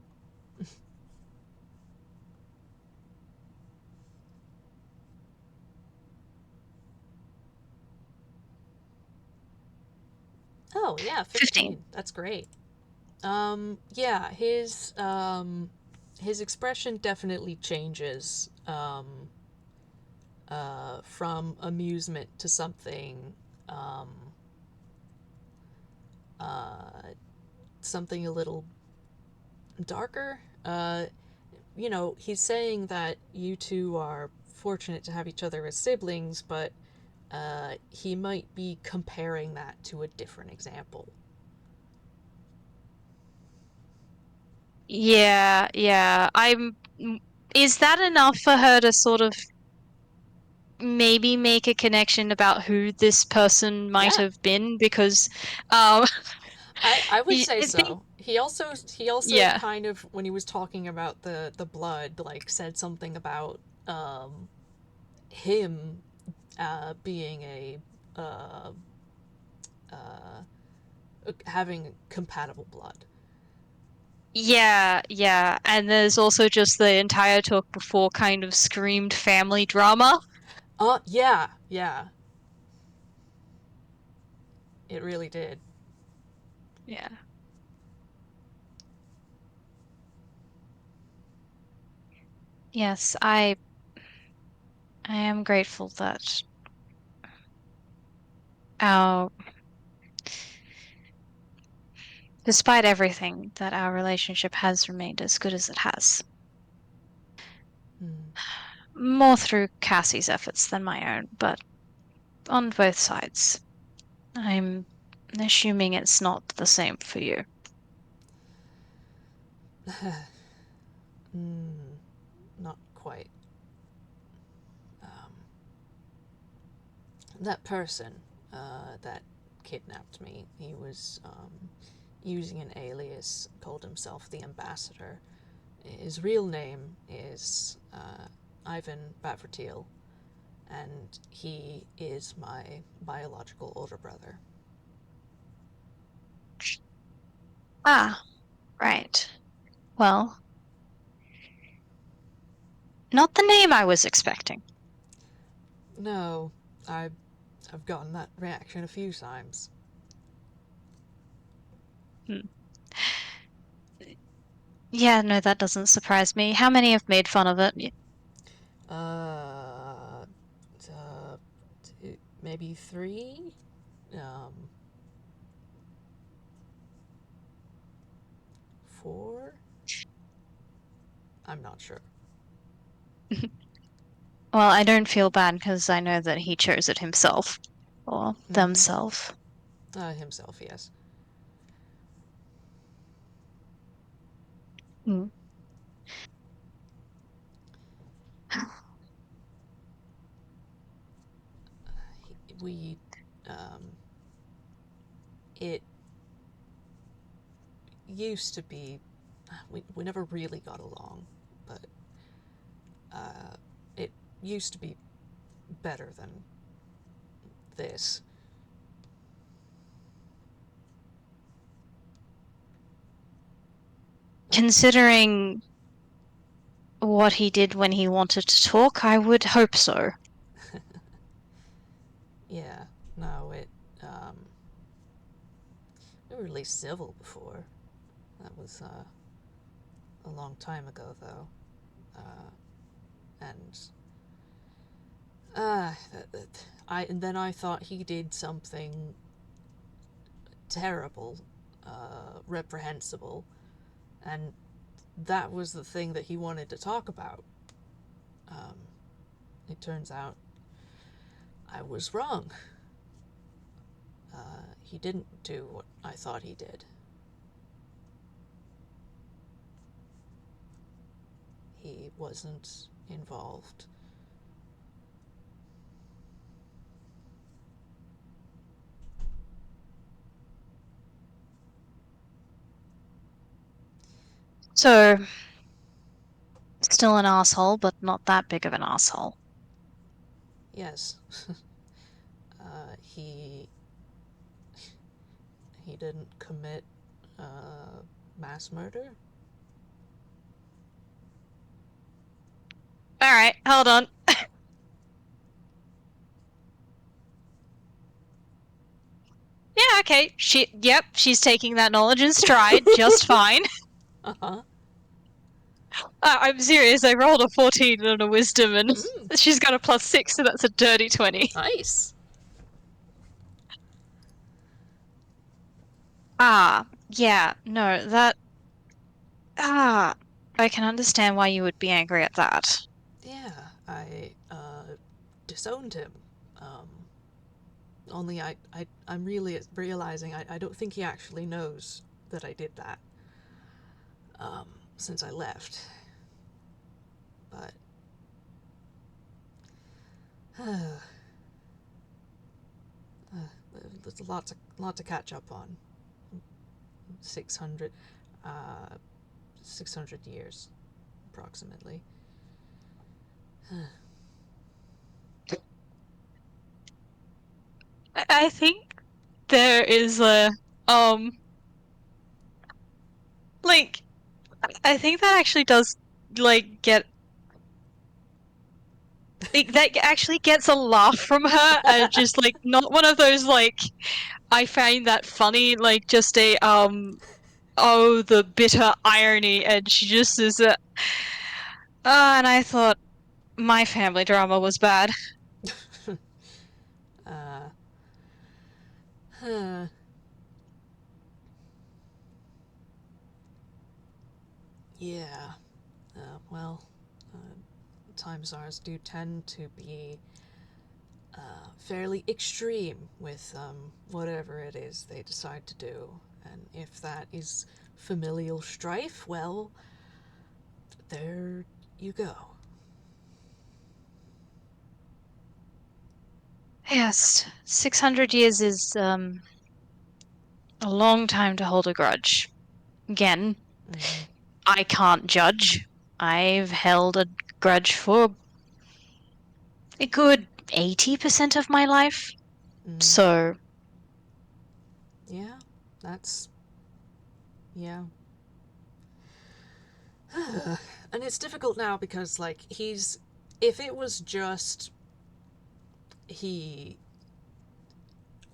Oh, yeah, 15. 15. That's great. Yeah, his expression definitely changes from amusement to something um uh something a little darker. He's saying that you two are fortunate to have each other as siblings, but he might be comparing that to a different example. Yeah, yeah. Is that enough for her to sort of maybe make a connection about who this person might Yeah, have been? Because, um, I would say I think, so. He also yeah, kind of, when he was talking about the blood, like said something about him being a uh, uh, having compatible blood. yeah, yeah. And there's also just the entire talk before kind of screamed family drama. Yeah, yeah, it really did. Yeah. Yes, I am grateful that our despite everything, that our relationship has remained as good as it has. Hmm. More through Cassie's efforts than my own, but on both sides. I'm assuming it's not the same for you. mm, Not quite. Um, that person that kidnapped me, he was using an alias, called himself the Ambassador. His real name is Ivan Bavertil, and he is my biological older brother. Ah, right. Well, not the name I was expecting. No, I, I've gotten that reaction a few times. Hmm. Yeah, no, that doesn't surprise me. How many have made fun of it? Uh, uh Maybe three, um, four. I'm not sure. Well, I don't feel bad because I know that he chose it himself or Mm-hmm. themselves. Himself, yes. Hmm. We, um, it used to be, we never really got along, but it used to be better than this. Uh, Considering what he did when he wanted to talk, I would hope so. yeah, no, we were really civil before. That was a long time ago, though. Uh, and and then I thought he did something terrible, reprehensible, and that was the thing that he wanted to talk about. Um, it turns out I was wrong. He didn't do what I thought he did. he wasn't involved. So, still an asshole, but not that big of an asshole. Yes. He didn't commit mass murder. Alright, hold on. Yeah, okay. She's taking that knowledge in stride just fine. Uh-huh. I'm serious. I rolled a 14 and a wisdom, and Mm, she's got a +6, so that's a dirty 20. nice. Yeah, no, that. Ah, I can understand why you would be angry at that. Yeah, I disowned him. Um, only I'm really realizing I don't think he actually knows that I did that since I left. But there's a lot to catch up on. 600, uh, 600 years, approximately. I think there is a, um, like, I think that actually does, like, that actually gets a laugh from her, and just, like, not one of those, like, I find that funny, like, just a, oh, the bitter irony, and she just is a, and I thought my family drama was bad. uh, huh. Yeah. Well, uh, time czars do tend to be fairly extreme with whatever it is they decide to do. And if that is familial strife, well, there you go. Yes, 600 years is, a long time to hold a grudge. Again, Mm-hmm. I can't judge. I've held a grudge for a good 80% of my life. Mm. So, Yeah, that's. Yeah. And it's difficult now because, like, he's. If it was just. He.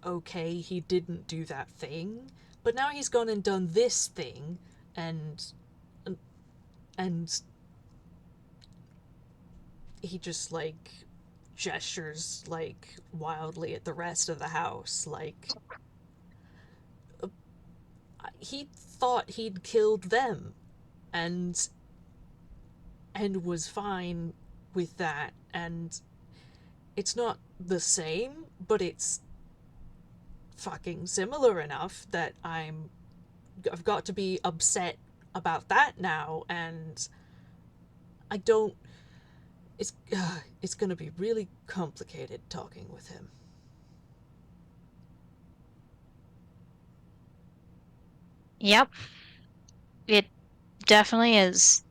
Okay, he didn't do that thing, but now he's gone and done this thing, and. And he just, like, gestures, like, wildly at the rest of the house. Like, he thought he'd killed them, and was fine with that, and it's not the same, but it's fucking similar enough that I've got to be upset about that now, and I don't. It's gonna be really complicated talking with him. yep, it definitely is.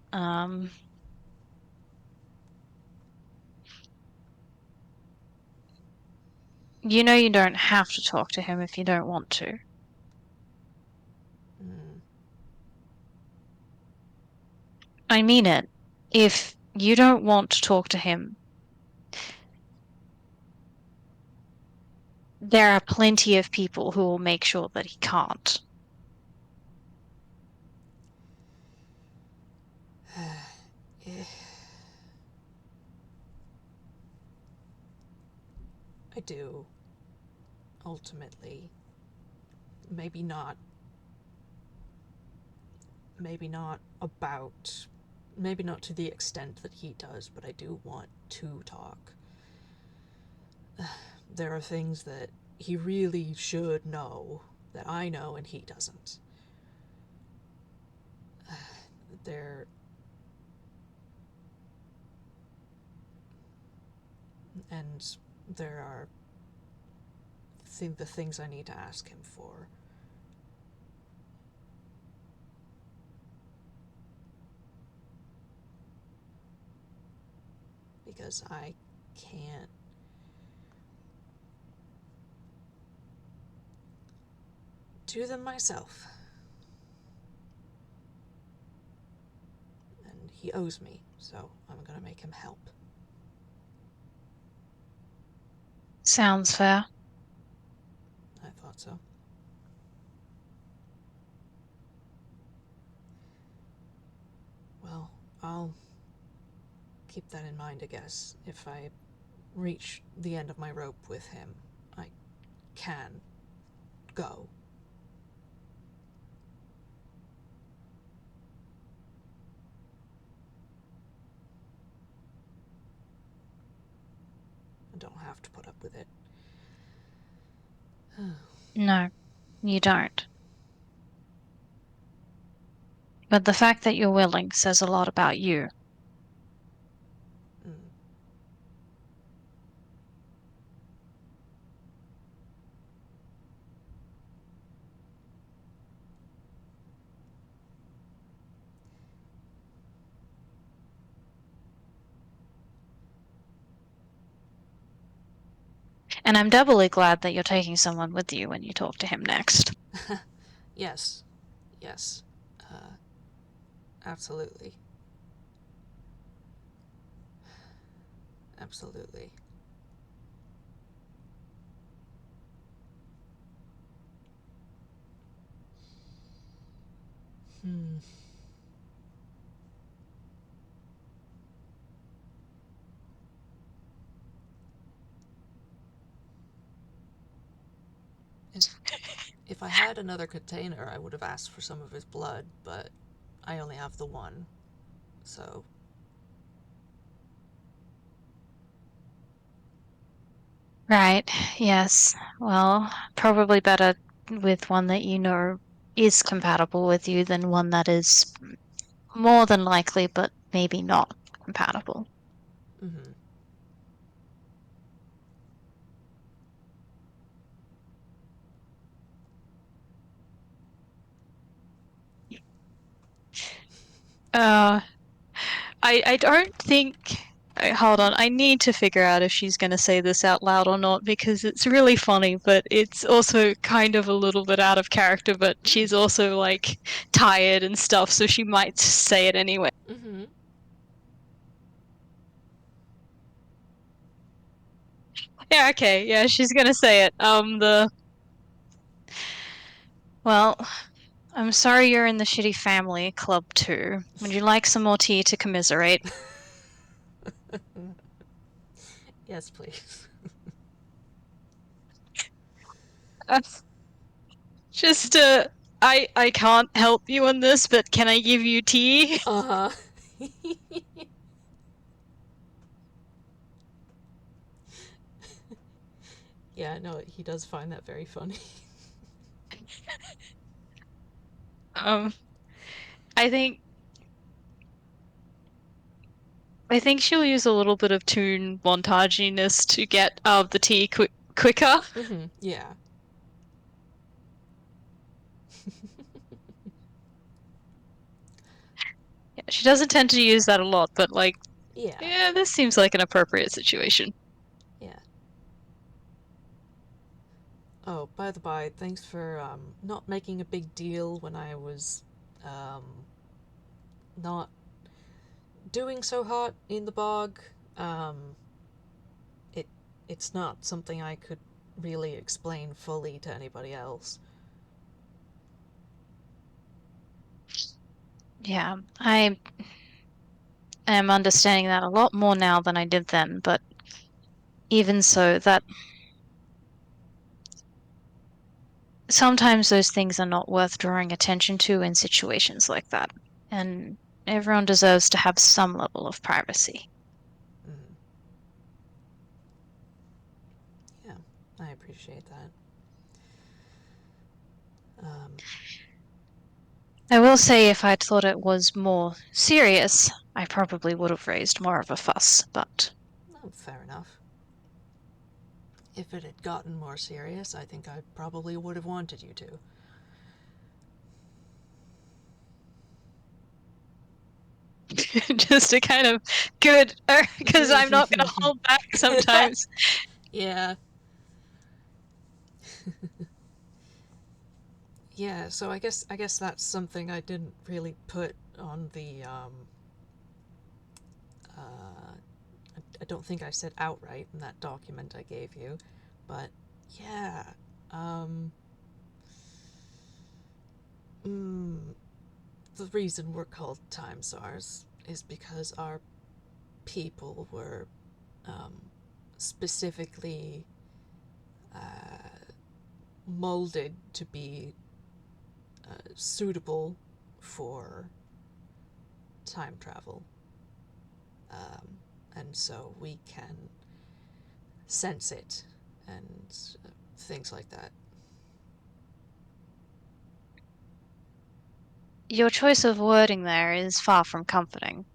You don't have to talk to him if you don't want to. Mm, I mean it. If you don't want to talk to him, there are plenty of people who will make sure that he can't. eh, I do, ultimately. Maybe not. Maybe not about. Maybe not to the extent that he does, but I do want to talk. There are things that he really should know that I know and he doesn't. There And there are the things I need to ask him for. Because I can't do them myself. And he owes me, so I'm gonna make him help. Sounds fair. I thought so. Well, I'll keep that in mind, I guess. If I reach the end of my rope with him, I can go. I don't have to put up with it. No, you don't. But the fact that you're willing says a lot about you. Mm. And I'm doubly glad that you're taking someone with you when you talk to him next. Yes. Yes. Absolutely. Absolutely. Hmm. If I had another container, I would have asked for some of his blood, but I only have the one, so. Right, yes. Well, probably better with one that you know is compatible with you than one that is more than likely, but maybe not compatible. Mm-hmm. Uh, I don't think. Hold on, I need to figure out if she's going to say this out loud or not because it's really funny, but it's also kind of a little bit out of character. But Mm. she's also like tired and stuff, so she might say it anyway. Mm-hmm. Yeah, okay, yeah, she's gonna say it. Well, I'm sorry you're in the shitty family club too. Would you like some more tea to commiserate? Yes, please. Uh, Just I can't help you on this, but can I give you tea? Uh huh. Yeah, no, he does find that very funny. Um, I think I think she'll use a little bit of tune montaginess to get the tea quicker. Mm-hmm. Yeah. Yeah, she doesn't tend to use that a lot, but like, Yeah. yeah, this seems like an appropriate situation. Yeah. Oh, by the by, thanks for not making a big deal when I was um, not doing so hot in the bog. Um, it it's not something I could really explain fully to anybody else. Yeah, I am understanding that a lot more now than I did then, but even so, that sometimes those things are not worth drawing attention to in situations like that. And everyone deserves to have some level of privacy. Mm, yeah, I appreciate that. Um, I will say, if I'd thought it was more serious, I probably would have raised more of a fuss, but oh, fair enough. If it had gotten more serious, I think I probably would have wanted you to. Just to kind of good, because I'm not going to hold back sometimes. Yeah. Yeah, so I guess that's something I didn't really put on the I don't think I said outright in that document I gave you, but yeah, um, mm, the reason we're called time czars is because our people were um, specifically molded to be suitable for time travel. And so we can sense it and things like that. Your choice of wording there is far from comforting.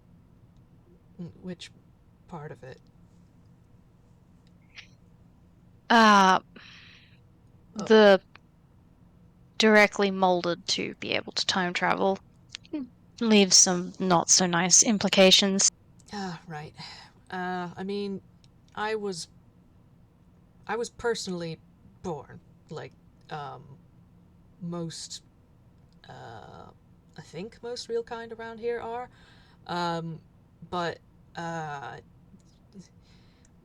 Which part of it? Uh, Oh, the directly molded to be able to time travel leaves some not so nice implications. right. I mean, I was I was personally born like um, most. I think most real kind around here are, um, but uh,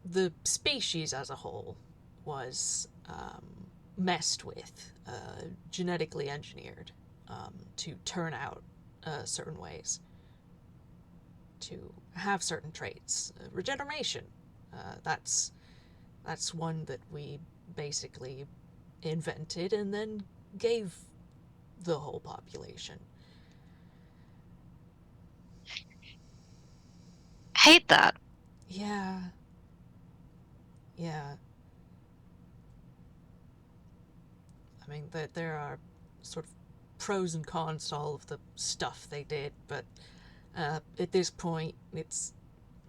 the species as a whole was messed with, genetically engineered to turn out certain ways, to have certain traits. Regeneration, that's one that we basically invented and then gave the whole population. Hate that. Yeah, yeah. I mean, there are sort of pros and cons to all of the stuff they did, but at this point,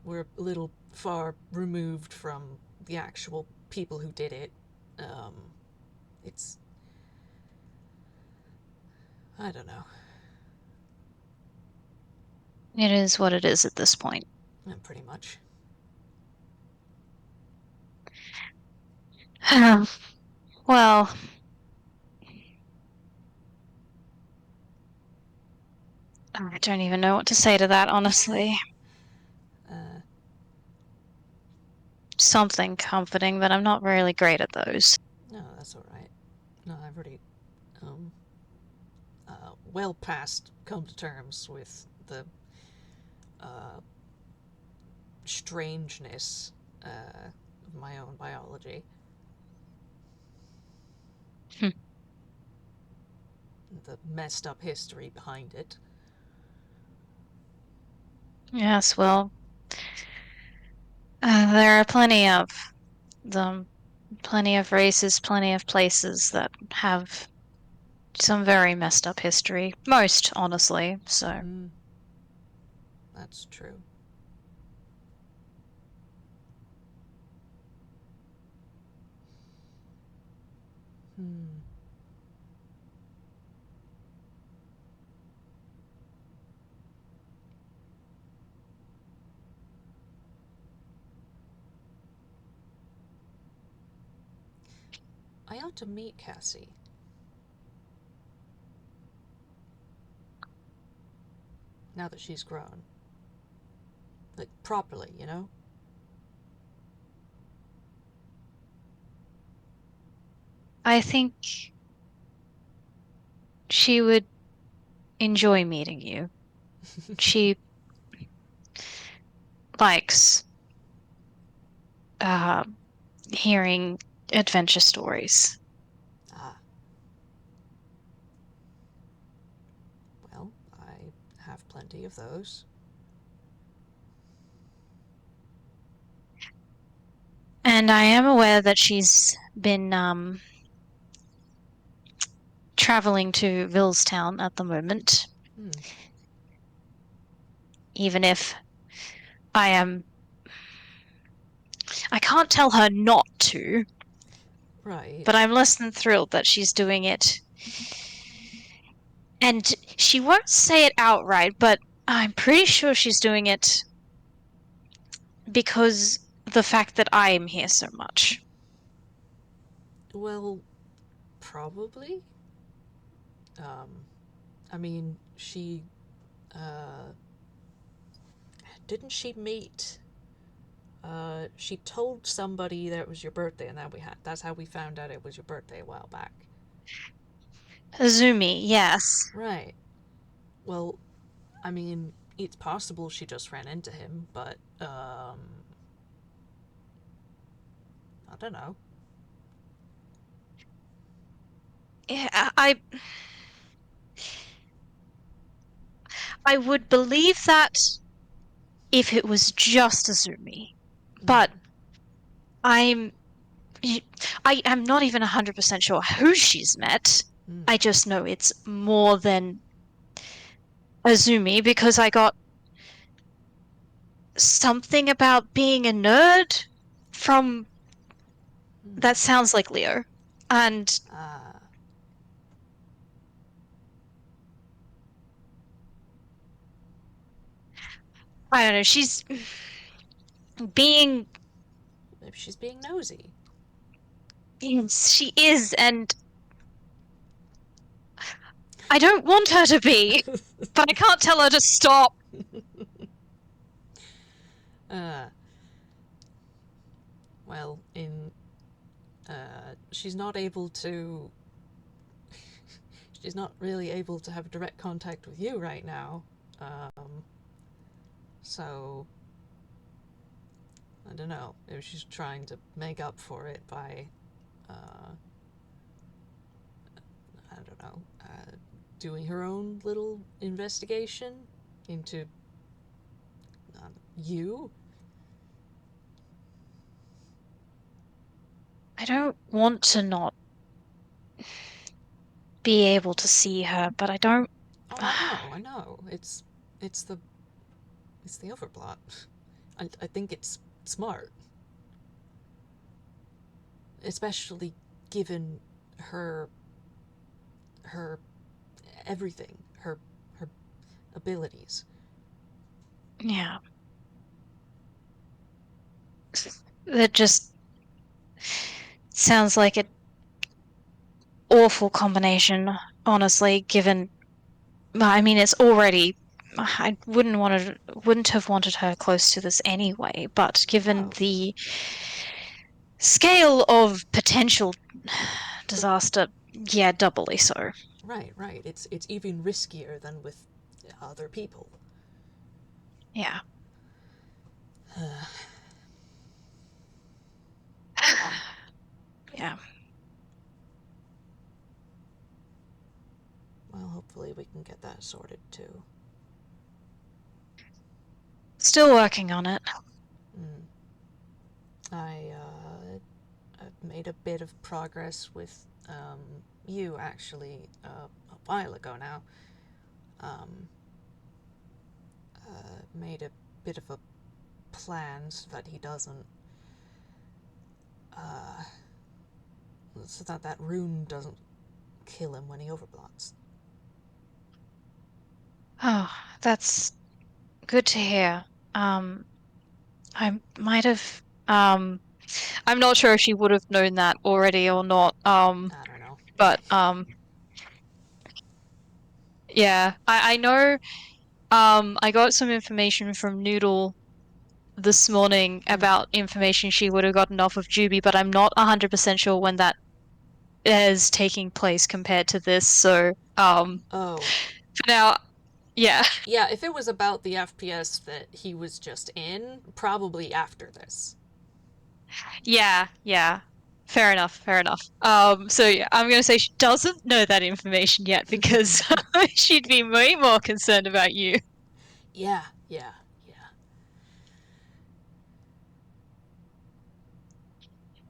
we're a little far removed from the actual people who did it. Um, it's I don't know, It is what it is at this point. pretty much. Well, I don't even know what to say to that, honestly. Uh, Something comforting, but I'm not really great at those. no, that's all right. No, I've already um, well past come to terms with the uh, strangeness of my own biology, Hmm. the messed up history behind it. Yes, well, there are them, plenty of races, plenty of places that have some very messed up history. Most, honestly. So, Mm, that's true. Hmm. I ought to meet Cassie. Now that she's grown. Like, properly, you know? I think she would enjoy meeting you. She likes uh, hearing adventure stories. Ah, well, I have plenty of those. And I am aware that she's been traveling to Villestown at the moment, Hmm. even if I am. I can't tell her not to, Right. but I'm less than thrilled that she's doing it. And she won't say it outright, but I'm pretty sure she's doing it because the fact that I am here so much. Well, probably. Um, I mean, uh, didn't she meet? She told somebody that it was your birthday, and that's how we found out it was your birthday a while back. Azumi, yes. Right. Well, I mean, it's possible she just ran into him, but I don't know. Yeah, I would believe that if it was just Azumi, but Mm, I'm I am not even 100% sure who she's met. mm, I just know it's more than Azumi because I got something about being a nerd from mm. that sounds like Leo. And Ah, I don't know, she's being maybe she's being nosy. she is, and I don't want her to be, but I can't tell her to stop. uh, well, she's not able to. She's not really able to have direct contact with you right now. Um, so I don't know. Maybe she's trying to make up for it by, I don't know, doing her own little investigation into you. I don't want to not be able to see her, but I don't. Oh, I know, I know. It's the it's the overblot. I think it's smart, especially given her her everything, her abilities. Yeah, that just sounds like an awful combination, honestly, given I mean it's already I wouldn't have wanted her close to this anyway, but given No, the scale of potential the disaster, yeah, doubly so. right. It's even riskier than with other people. Yeah. Yeah. Well, hopefully we can get that sorted too. Still working on it. Mm. I've made a bit of progress with you actually a while ago now. Um, made a bit of a plan so that he doesn't, uh, so that that rune doesn't kill him when he overblots. Oh, that's good to hear. Um, I might have I'm not sure if she would have known that already or not. I don't know. But yeah, I know I got some information from Noodle this morning Mm. about information she would have gotten off of Juby, but I'm not 100% sure when that is taking place compared to this. So, Oh, for now, yeah. yeah. If it was about the FPS that he was just in, probably after this. Yeah, yeah. Fair enough, fair enough. So yeah, I'm gonna say she doesn't know that information yet because she'd be way more concerned about you. Yeah, yeah, yeah.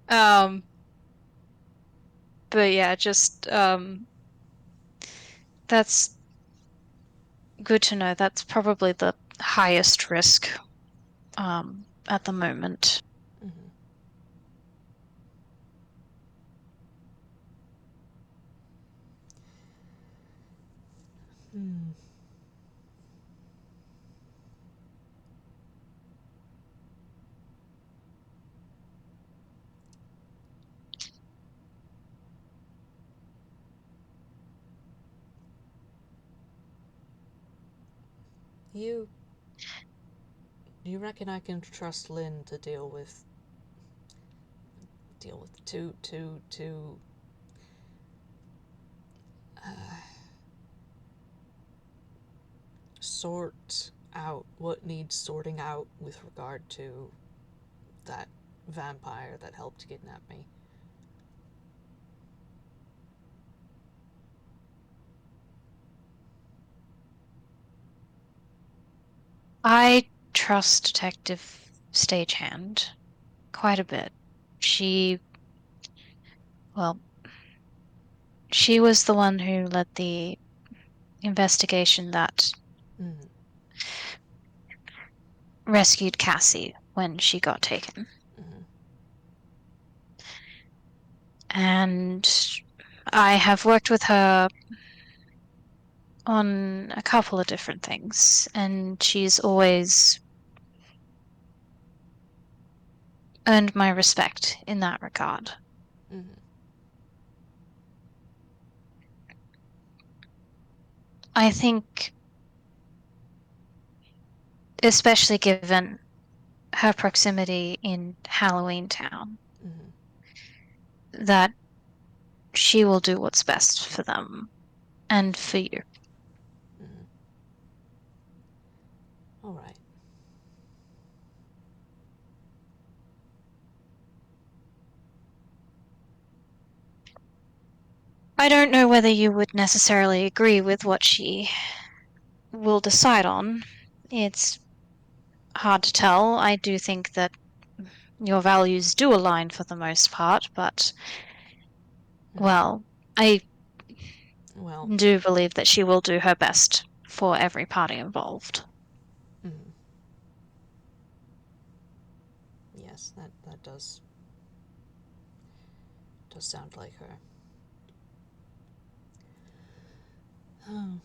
Um, but yeah, just that's good to know. That's probably the highest risk at the moment. Mm-hmm. You reckon I can trust Lynn to deal with to sort out what needs sorting out with regard to that vampire that helped kidnap me? I trust Detective Stagehand quite a bit. She, well, she was the one who led the investigation that Mm, rescued Cassie when she got taken. mm, And I have worked with her on a couple of different things, and she's always earned my respect in that regard. mm, I think, especially given her proximity in Halloween Town, mm, that she will do what's best for them and for you. mm. All right. I don't know whether you would necessarily agree with what she will decide on. It's hard to tell. I do think that your values do align for the most part, but, Mm. well, I Well, do believe that she will do her best for every party involved. mm, yes, that does sound like her. Oh.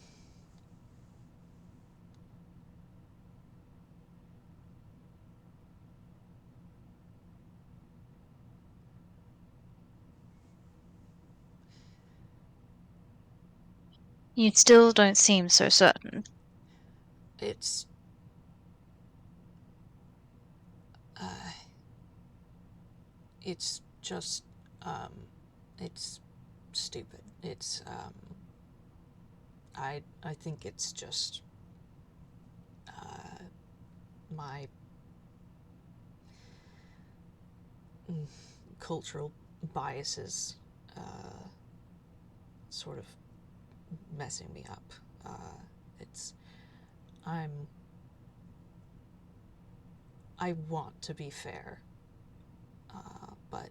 You still don't seem so certain. It's uh, it's just it's stupid. It's I think it's just my mm, cultural biases sort of messing me up. It's I'm I want to be fair, but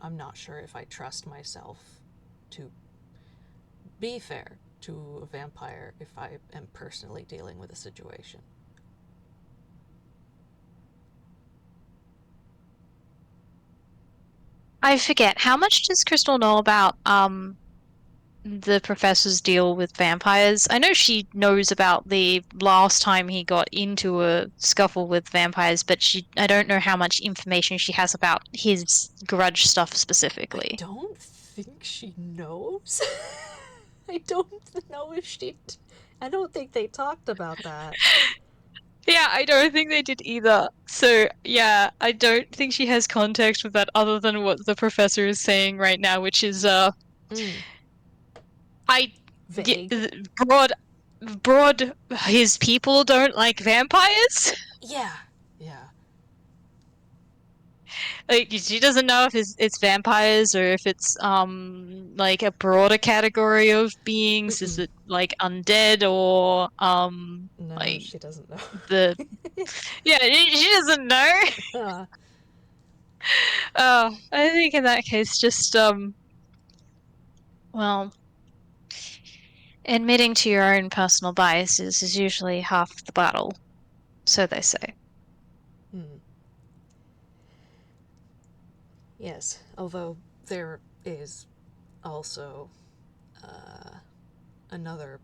I'm not sure if I trust myself to be fair to a vampire if I am personally dealing with a situation. I forget, how much does Crystal know about the professor's deal with vampires? I know she knows about the last time he got into a scuffle with vampires, but I don't know how much information she has about his grudge stuff I specifically. don't think she knows. I don't know if she. I don't think they talked about that. Yeah, I don't think they did either. So, yeah, I don't think she has context with that other than what the professor is saying right now, which is Mm, I vague. broad his people don't like vampires. Yeah. Yeah. Like she doesn't know if it's vampires or if it's like a broader category of beings. Is Mm-mm. it like undead or No, like she doesn't the know. yeah, she doesn't know. uh, I think in that case just well, admitting to your own personal biases is usually half the battle, so they say. hmm. Yes, although there is also uh, another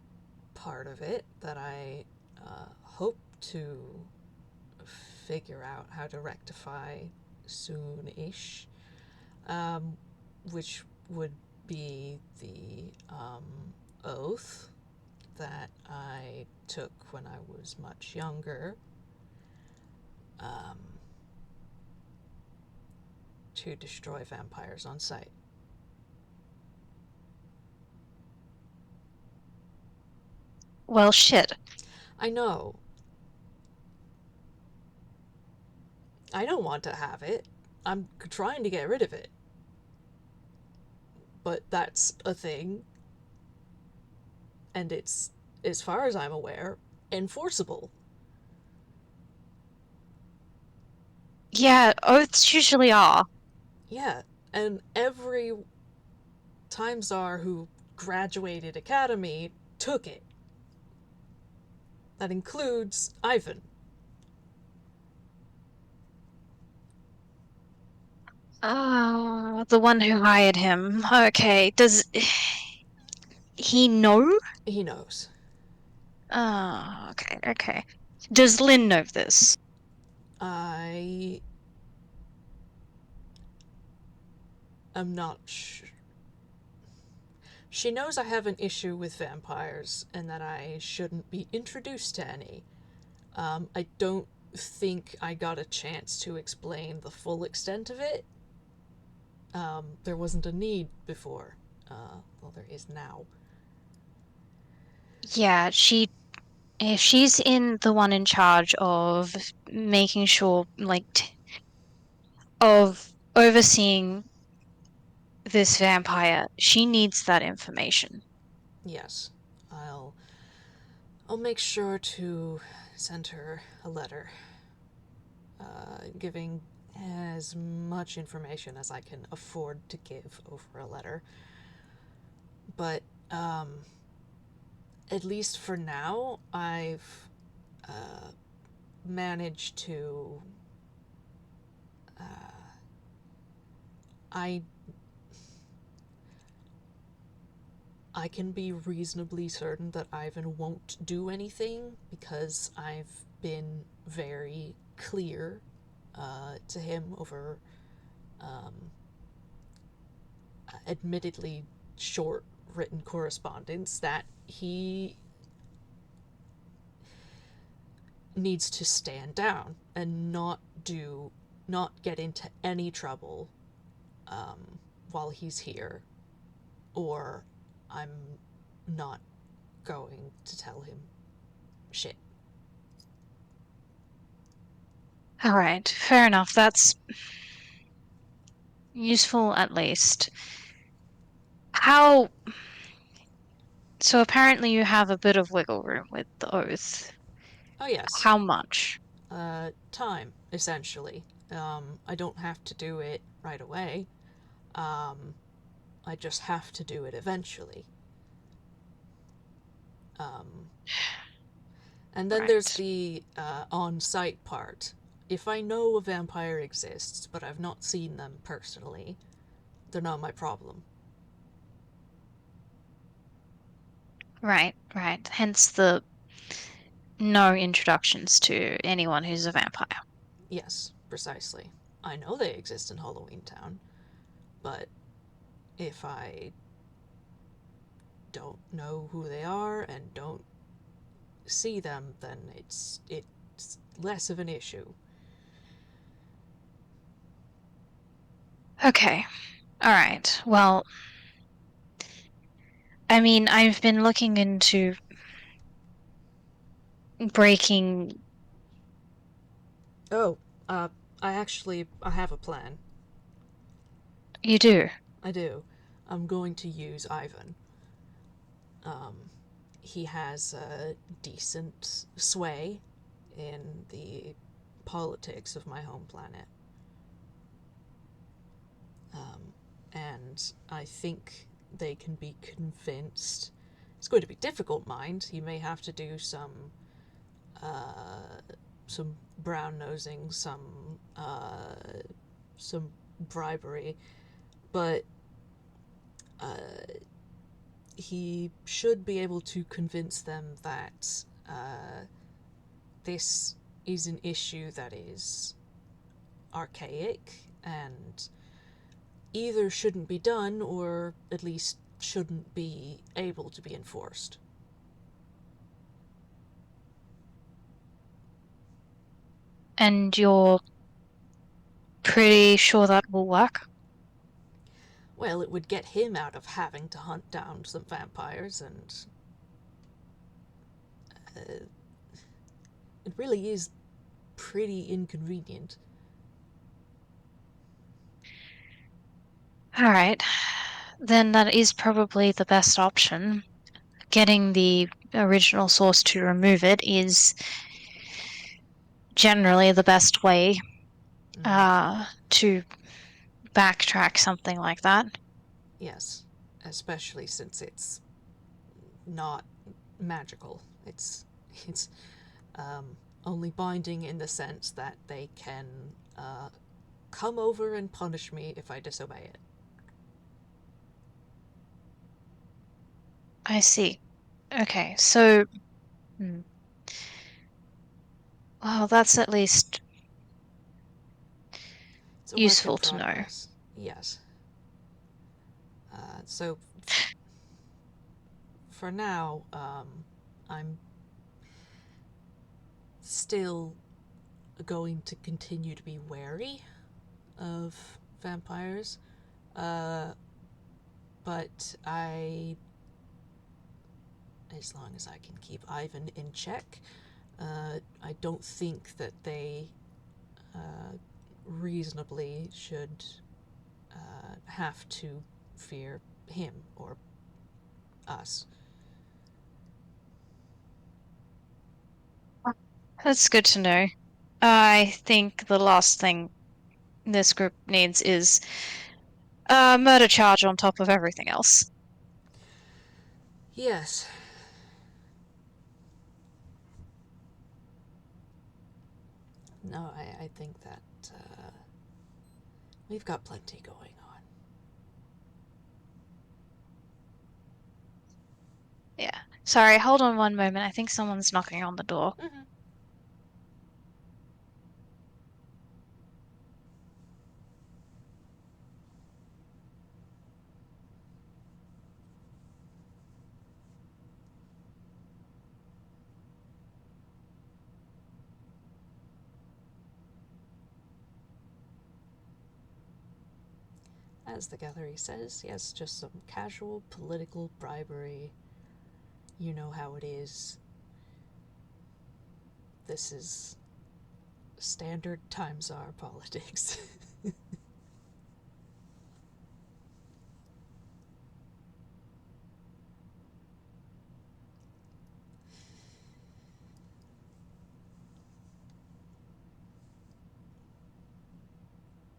part of it that I hope to figure out how to rectify soon-ish, which would be the oath that I took when I was much younger, um, to destroy vampires on sight. Well, shit. I know. I don't want to have it. I'm trying to get rid of it. But that's a thing, and it's, as far as I'm aware, enforceable. Yeah, oaths usually are. Yeah, and every time czar who graduated academy took it. That includes Ivan. Ah, the one who hired him. Okay, does he know? He knows. Ah, okay, okay. Does Lynn know this? I am not sure. She knows I have an issue with vampires and that I shouldn't be introduced to any. I don't think I got a chance to explain the full extent of it. There wasn't a need before. Well, there is now. Yeah, she's in the one in charge of making sure, like, of overseeing this vampire. She needs that information. Yes, I'll I'll make sure to send her a letter, giving as much information as I can afford to give over a letter. But at least for now, I've uh, managed to. I I can be reasonably certain that Ivan won't do anything because I've been very clear to him over um, admittedly short written correspondence that he needs to stand down and not get into any trouble while he's here, or I'm not going to tell him shit. All right, fair enough. That's useful at least. How, so apparently you have a bit of wiggle room with the oath. Oh yes, How much? time essentially. I don't have to do it right away. Um, I just have to do it eventually. Um, and then there's Right. the on site part. If I know a vampire exists, but I've not seen them personally, they're not my problem. Right, right. Hence the no introductions to anyone who's a vampire. Yes, precisely. I know they exist in Halloween Town, but if I don't know who they are and don't see them, then it's less of an issue. Okay. All right. Well, I mean, I've been looking into breaking. Oh, uh, I have a plan. You do. I do. I'm going to use Ivan. Um, he has a decent sway in the politics of my home planet. And I think they can be convinced. It's going to be difficult, mind. He may have to do uh, some brown nosing, some bribery, but uh, he should be able to convince them that this is an issue that is archaic and either shouldn't be done or at least shouldn't be able to be enforced. And you're pretty sure that will work? Well, it would get him out of having to hunt down some vampires, and it really is pretty inconvenient. All right. Then that is probably the best option. Getting the original source to remove it is generally the best way Mm, to backtrack something like that. yes, especially since it's not magical. It's only binding in the sense that they can come over and punish me if I disobey it. I see. Okay, so, hmm, well, that's at least It's a work in useful to know. progress. Yes. So for now, I'm still going to continue to be wary of vampires, uh, but as long as I can keep Ivan in check, I don't think that they reasonably should have to fear him or us. That's good to know. I think the last thing this group needs is a murder charge on top of everything else. Yes. No, I think that we've got plenty going on. Yeah. Sorry, hold on one moment. I think someone's knocking on the door. Mm-hmm. As the gallery says, yes, just some casual political bribery. You know how it is. This is standard time czar politics.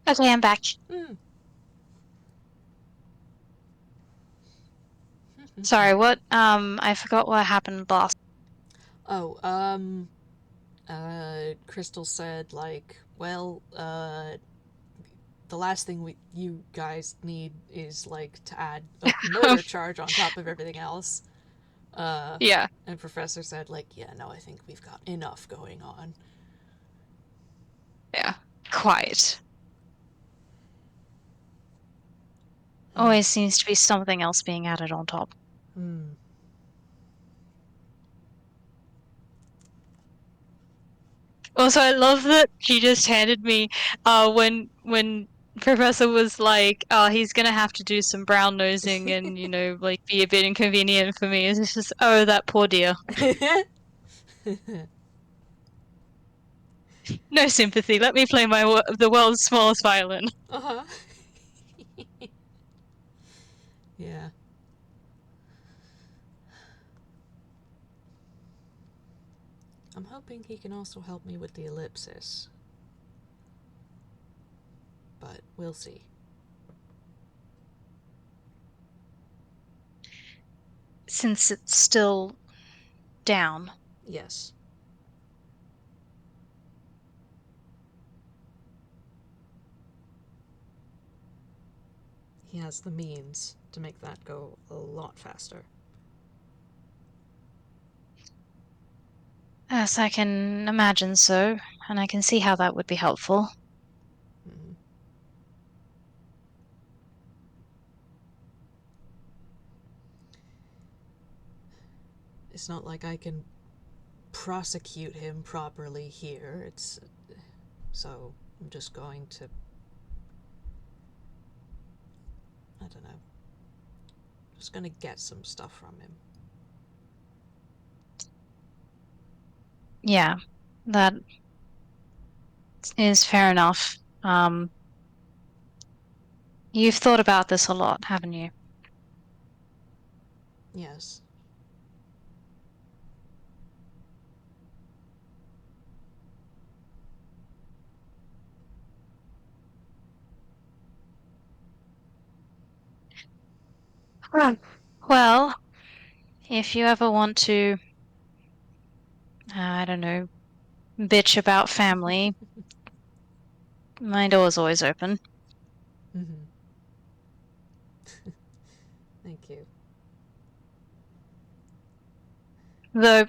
Okay, I'm back. Mm. Sorry, what? I forgot what happened last. Oh, Crystal said, like, well, the last thing you guys need is, like, to add a murder charge on top of everything else. Uh, Yeah, and Professor said, like, yeah, no, I think we've got enough going on. yeah. Quiet. Always seems to be something else being added on top. Hmm. Also, I love that she just handed me when Professor was like, he's gonna have to do some brown nosing and, like be a bit inconvenient for me. It's just, oh, that poor dear. No sympathy. Let me play the world's smallest violin. Uh-huh. Yeah. I'm hoping he can also help me with the ellipsis. But we'll see. Since it's still down. Yes. He has the means to make that go a lot faster. Yes, I can imagine so, and I can see how that would be helpful. Mm. It's not like I can prosecute him properly here. It's so I'm just going to, I don't know, just gonna get some stuff from him. Yeah, that is fair enough. You've thought about this a lot, haven't you? Yes. Right. Well, if you ever want to, I don't know, bitch about family, my door's always open. Mm-hmm. Thank you. Though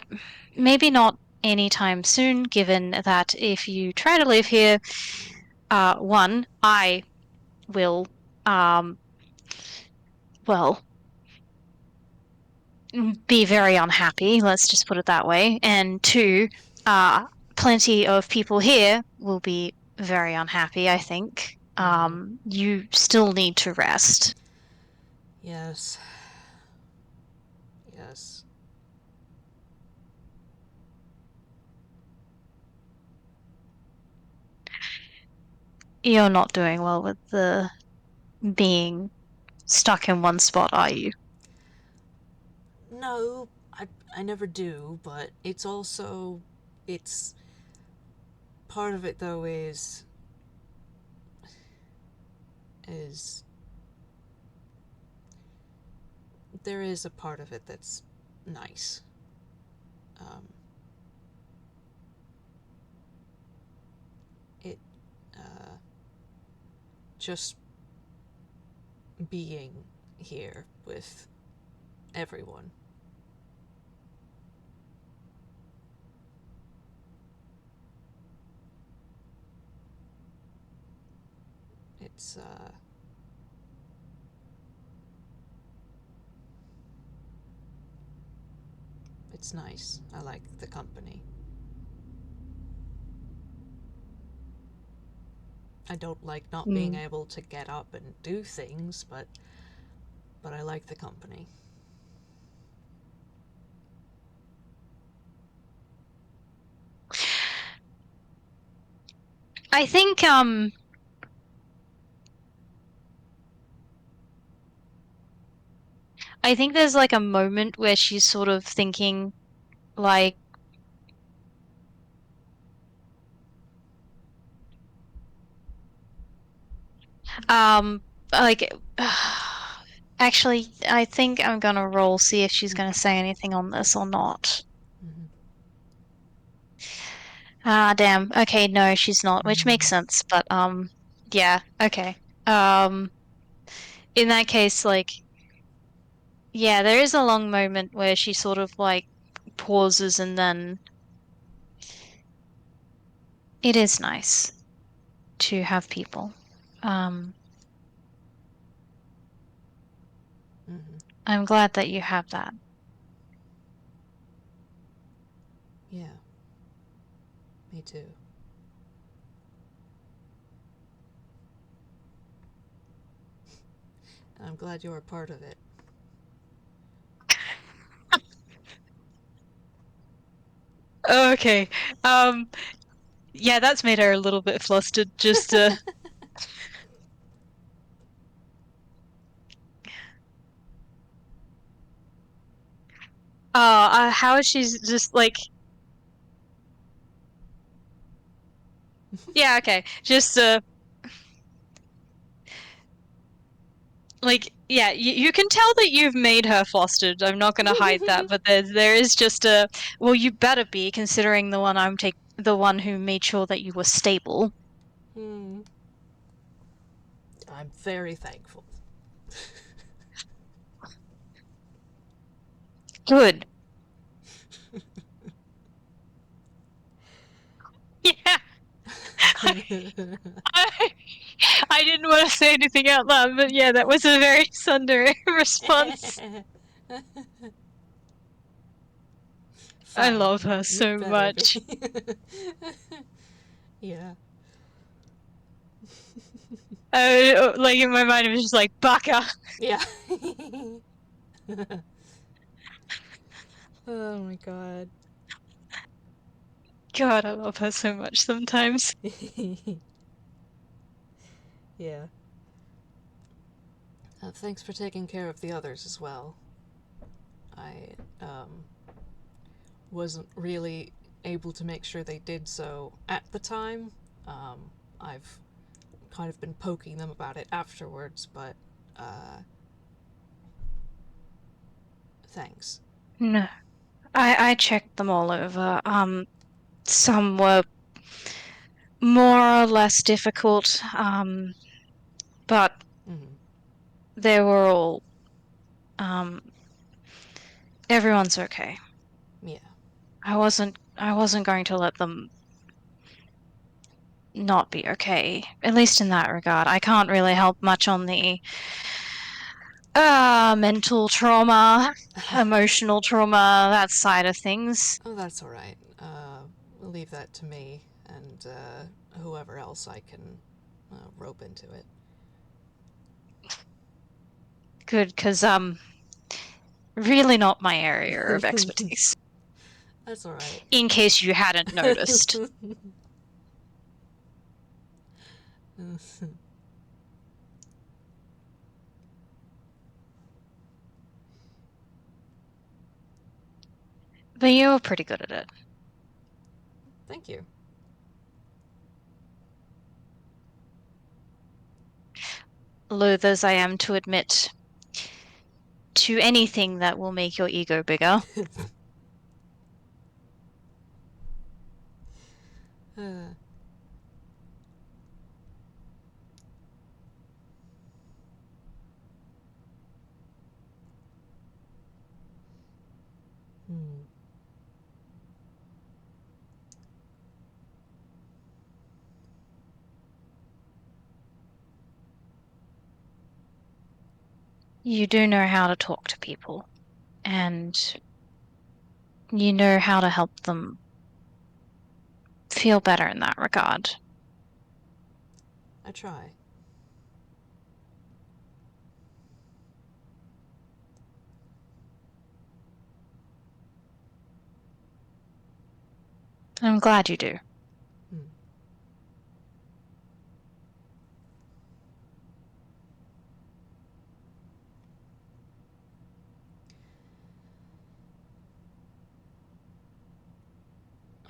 maybe not anytime soon, given that if you try to live here, one, I will, um, well, be very unhappy, let's just put it that way. And two, uh, plenty of people here will be very unhappy, I think. Mm-hmm. You still need to rest. Yes. Yes. You're not doing well with the being stuck in one spot, are you? No, I never do, but it's also, it's, part of it though is there is a part of it that's nice. Um, it uh, just being here with everyone. It's it's nice. I like the company. I don't like not being Mm. able to get up and do things, but I like the company. I think I think there's like a moment where she's sort of thinking like um like actually I think I'm gonna roll see if she's gonna say anything on this or not. Mm-hmm. Ah, damn. Okay, no, she's not, which makes sense, but yeah, okay. Um in that case, like yeah, there is a long moment where she sort of like pauses and then it is nice to have people. Um Mm-hmm. I'm glad that you have that. Yeah, me too. And I'm glad you're a part of it. Okay. Um yeah, that's made her a little bit flustered just how she's just like yeah, okay. Just like yeah, you can tell that you've made her flustered. I'm not going to hide that, but there is just a well, you better be considering the one who made sure that you were stable. Hmm. I'm very thankful. Good. I didn't want to say anything out loud, but yeah, that was a very Sundering response. I Fine. love her You so better be. much. Yeah. Like in my mind, it was just like Baka. Yeah. Oh my god. God, I love her so much sometimes. Yeah. Thanks for taking care of the others as well. I wasn't really able to make sure they did so at the time. I've kind of been poking them about it afterwards, but thanks. No, I checked them all over. Some were more or less difficult, but Mm-hmm. they were all um everyone's okay. Yeah. I wasn't going to let them not be okay, at least in that regard. I can't really help much on the mental trauma, emotional trauma, that side of things. Oh, that's all right. Leave that to me and whoever else I can rope into it. Good, because really not my area of expertise, That's all right. in case you hadn't noticed. But you were pretty good at it. Thank you. Loath as I am to admit to anything that will make your ego bigger. uh, hmm. You do know how to talk to people, and you know how to help them feel better in that regard. I try. I'm glad you do. Hmm.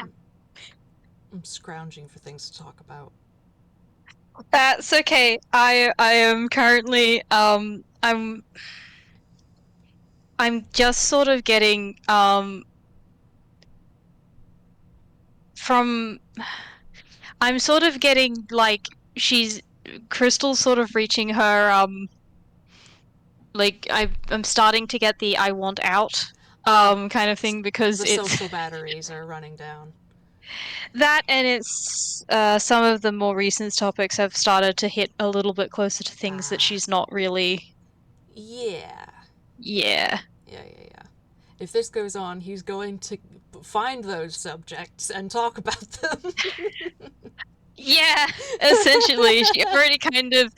I'm, I'm scrounging for things to talk about. That's okay. I am currently I'm just sort of getting from I'm sort of getting like she's Crystal's sort of reaching her like I'm starting to get the I want out Ah, kind of thing because the it's social batteries are running down. that and it's some of the more recent topics have started to hit a little bit closer to things that Ah, she's not really yeah. yeah. Yeah. If this goes on, he's going to find those subjects and talk about them. Yeah, essentially she already kind of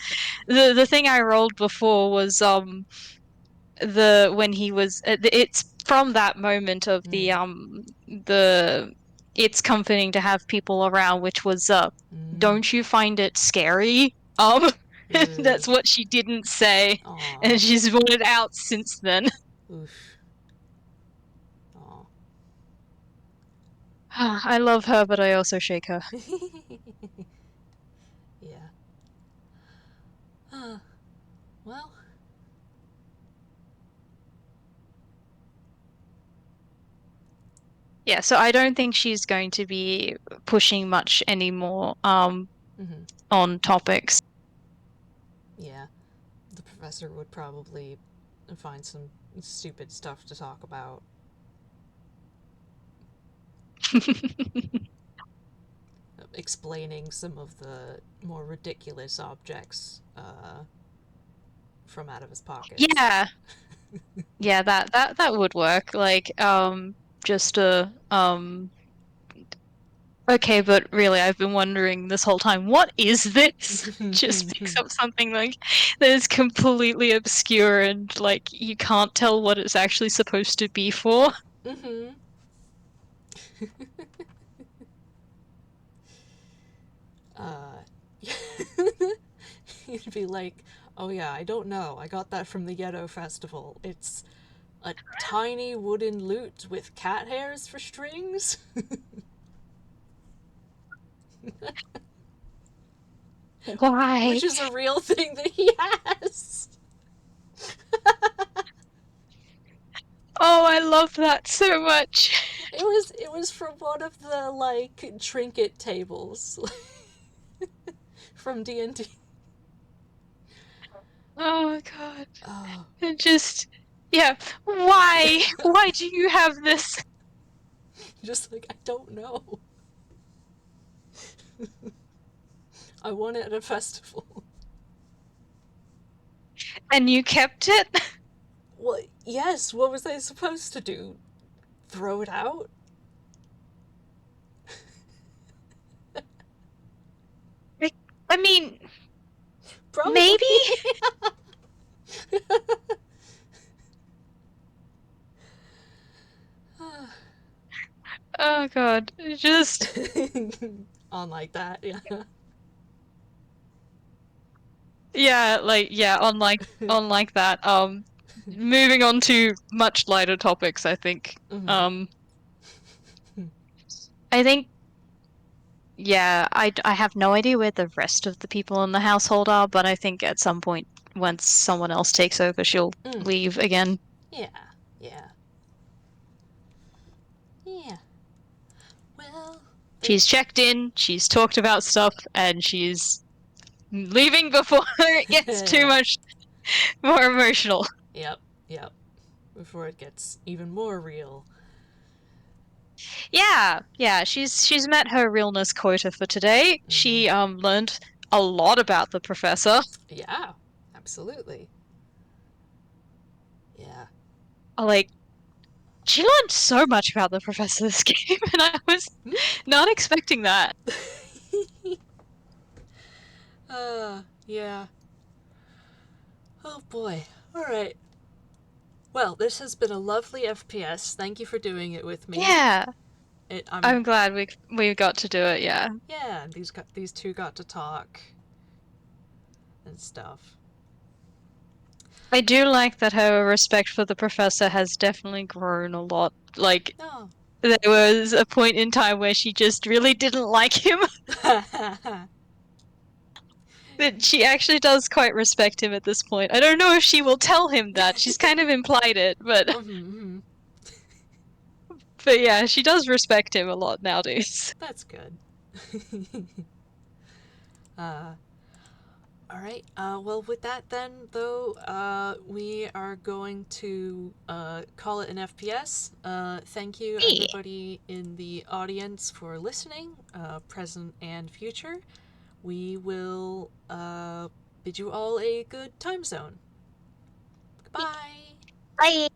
the thing I rolled before was the when he was it's from that moment of Mm. the it's comforting to have people around, which was Mm. don't you find it scary? Ugh. That's what she didn't say, Aw. and she's wanted out since then. Oof. Aw. I love her, but I also shake her. Yeah. Well, Yeah, so I don't think she's going to be pushing much anymore mm-hmm. on topics. Yeah. The professor would probably find some stupid stuff to talk about. explaining some of the more ridiculous objects from out of his pockets. Yeah, yeah, that would work. Like, just a okay, but really, I've been wondering this whole time, what is this? Just picks up something like that is completely obscure and like you can't tell what it's actually supposed to be for. Mm-hmm. uh, He'd be like, "Oh yeah, I don't know. I got that from the Yeto Festival. It's a tiny wooden lute with cat hairs for strings." Why? Which is a real thing that he has. Oh, I love that so much. It was from one of the like trinket tables from D&D. Oh God. Oh, And just yeah, why? Why do you have this? just like I don't know. I won it at a festival. And you kept it? Well, yes. What was I supposed to do? Throw it out? I mean, Probably. maybe? Oh God. Just On like that, yeah. yeah, like yeah, on like that. Moving on to much lighter topics, I think. Mm-hmm. Um I think yeah, I have no idea where the rest of the people in the household are, but I think at some point once someone else takes over, she'll Mm. leave again. Yeah, yeah, yeah. Well, She's there's. checked in, she's talked about stuff, and she's leaving before it gets too much more emotional. Yep, yep. Before it gets even more real. Yeah, yeah, she's met her realness quota for today. Mm-hmm. She learned a lot about the professor. Yeah, absolutely. Yeah. Like she learned so much about the professor this game, and I was not expecting that. Yeah. Oh boy. All right. Well, this has been a lovely FPS. Thank you for doing it with me. Yeah, I'm I'm glad we got to do it. Yeah, yeah. These two got to talk and stuff. I do like that her respect for the professor has definitely grown a lot. Like Oh. there was a point in time where she just really didn't like him. That she actually does quite respect him at this point. I don't know if she will tell him that. She's kind of implied it, Mm-hmm. but yeah, she does respect him a lot nowadays. That's good. uh, all right. Well, with that then, though, we are going to call it an FPS. Thank you, Yeah. everybody in the audience, for listening, present and future. We will bid you all a good time zone. Goodbye. Bye.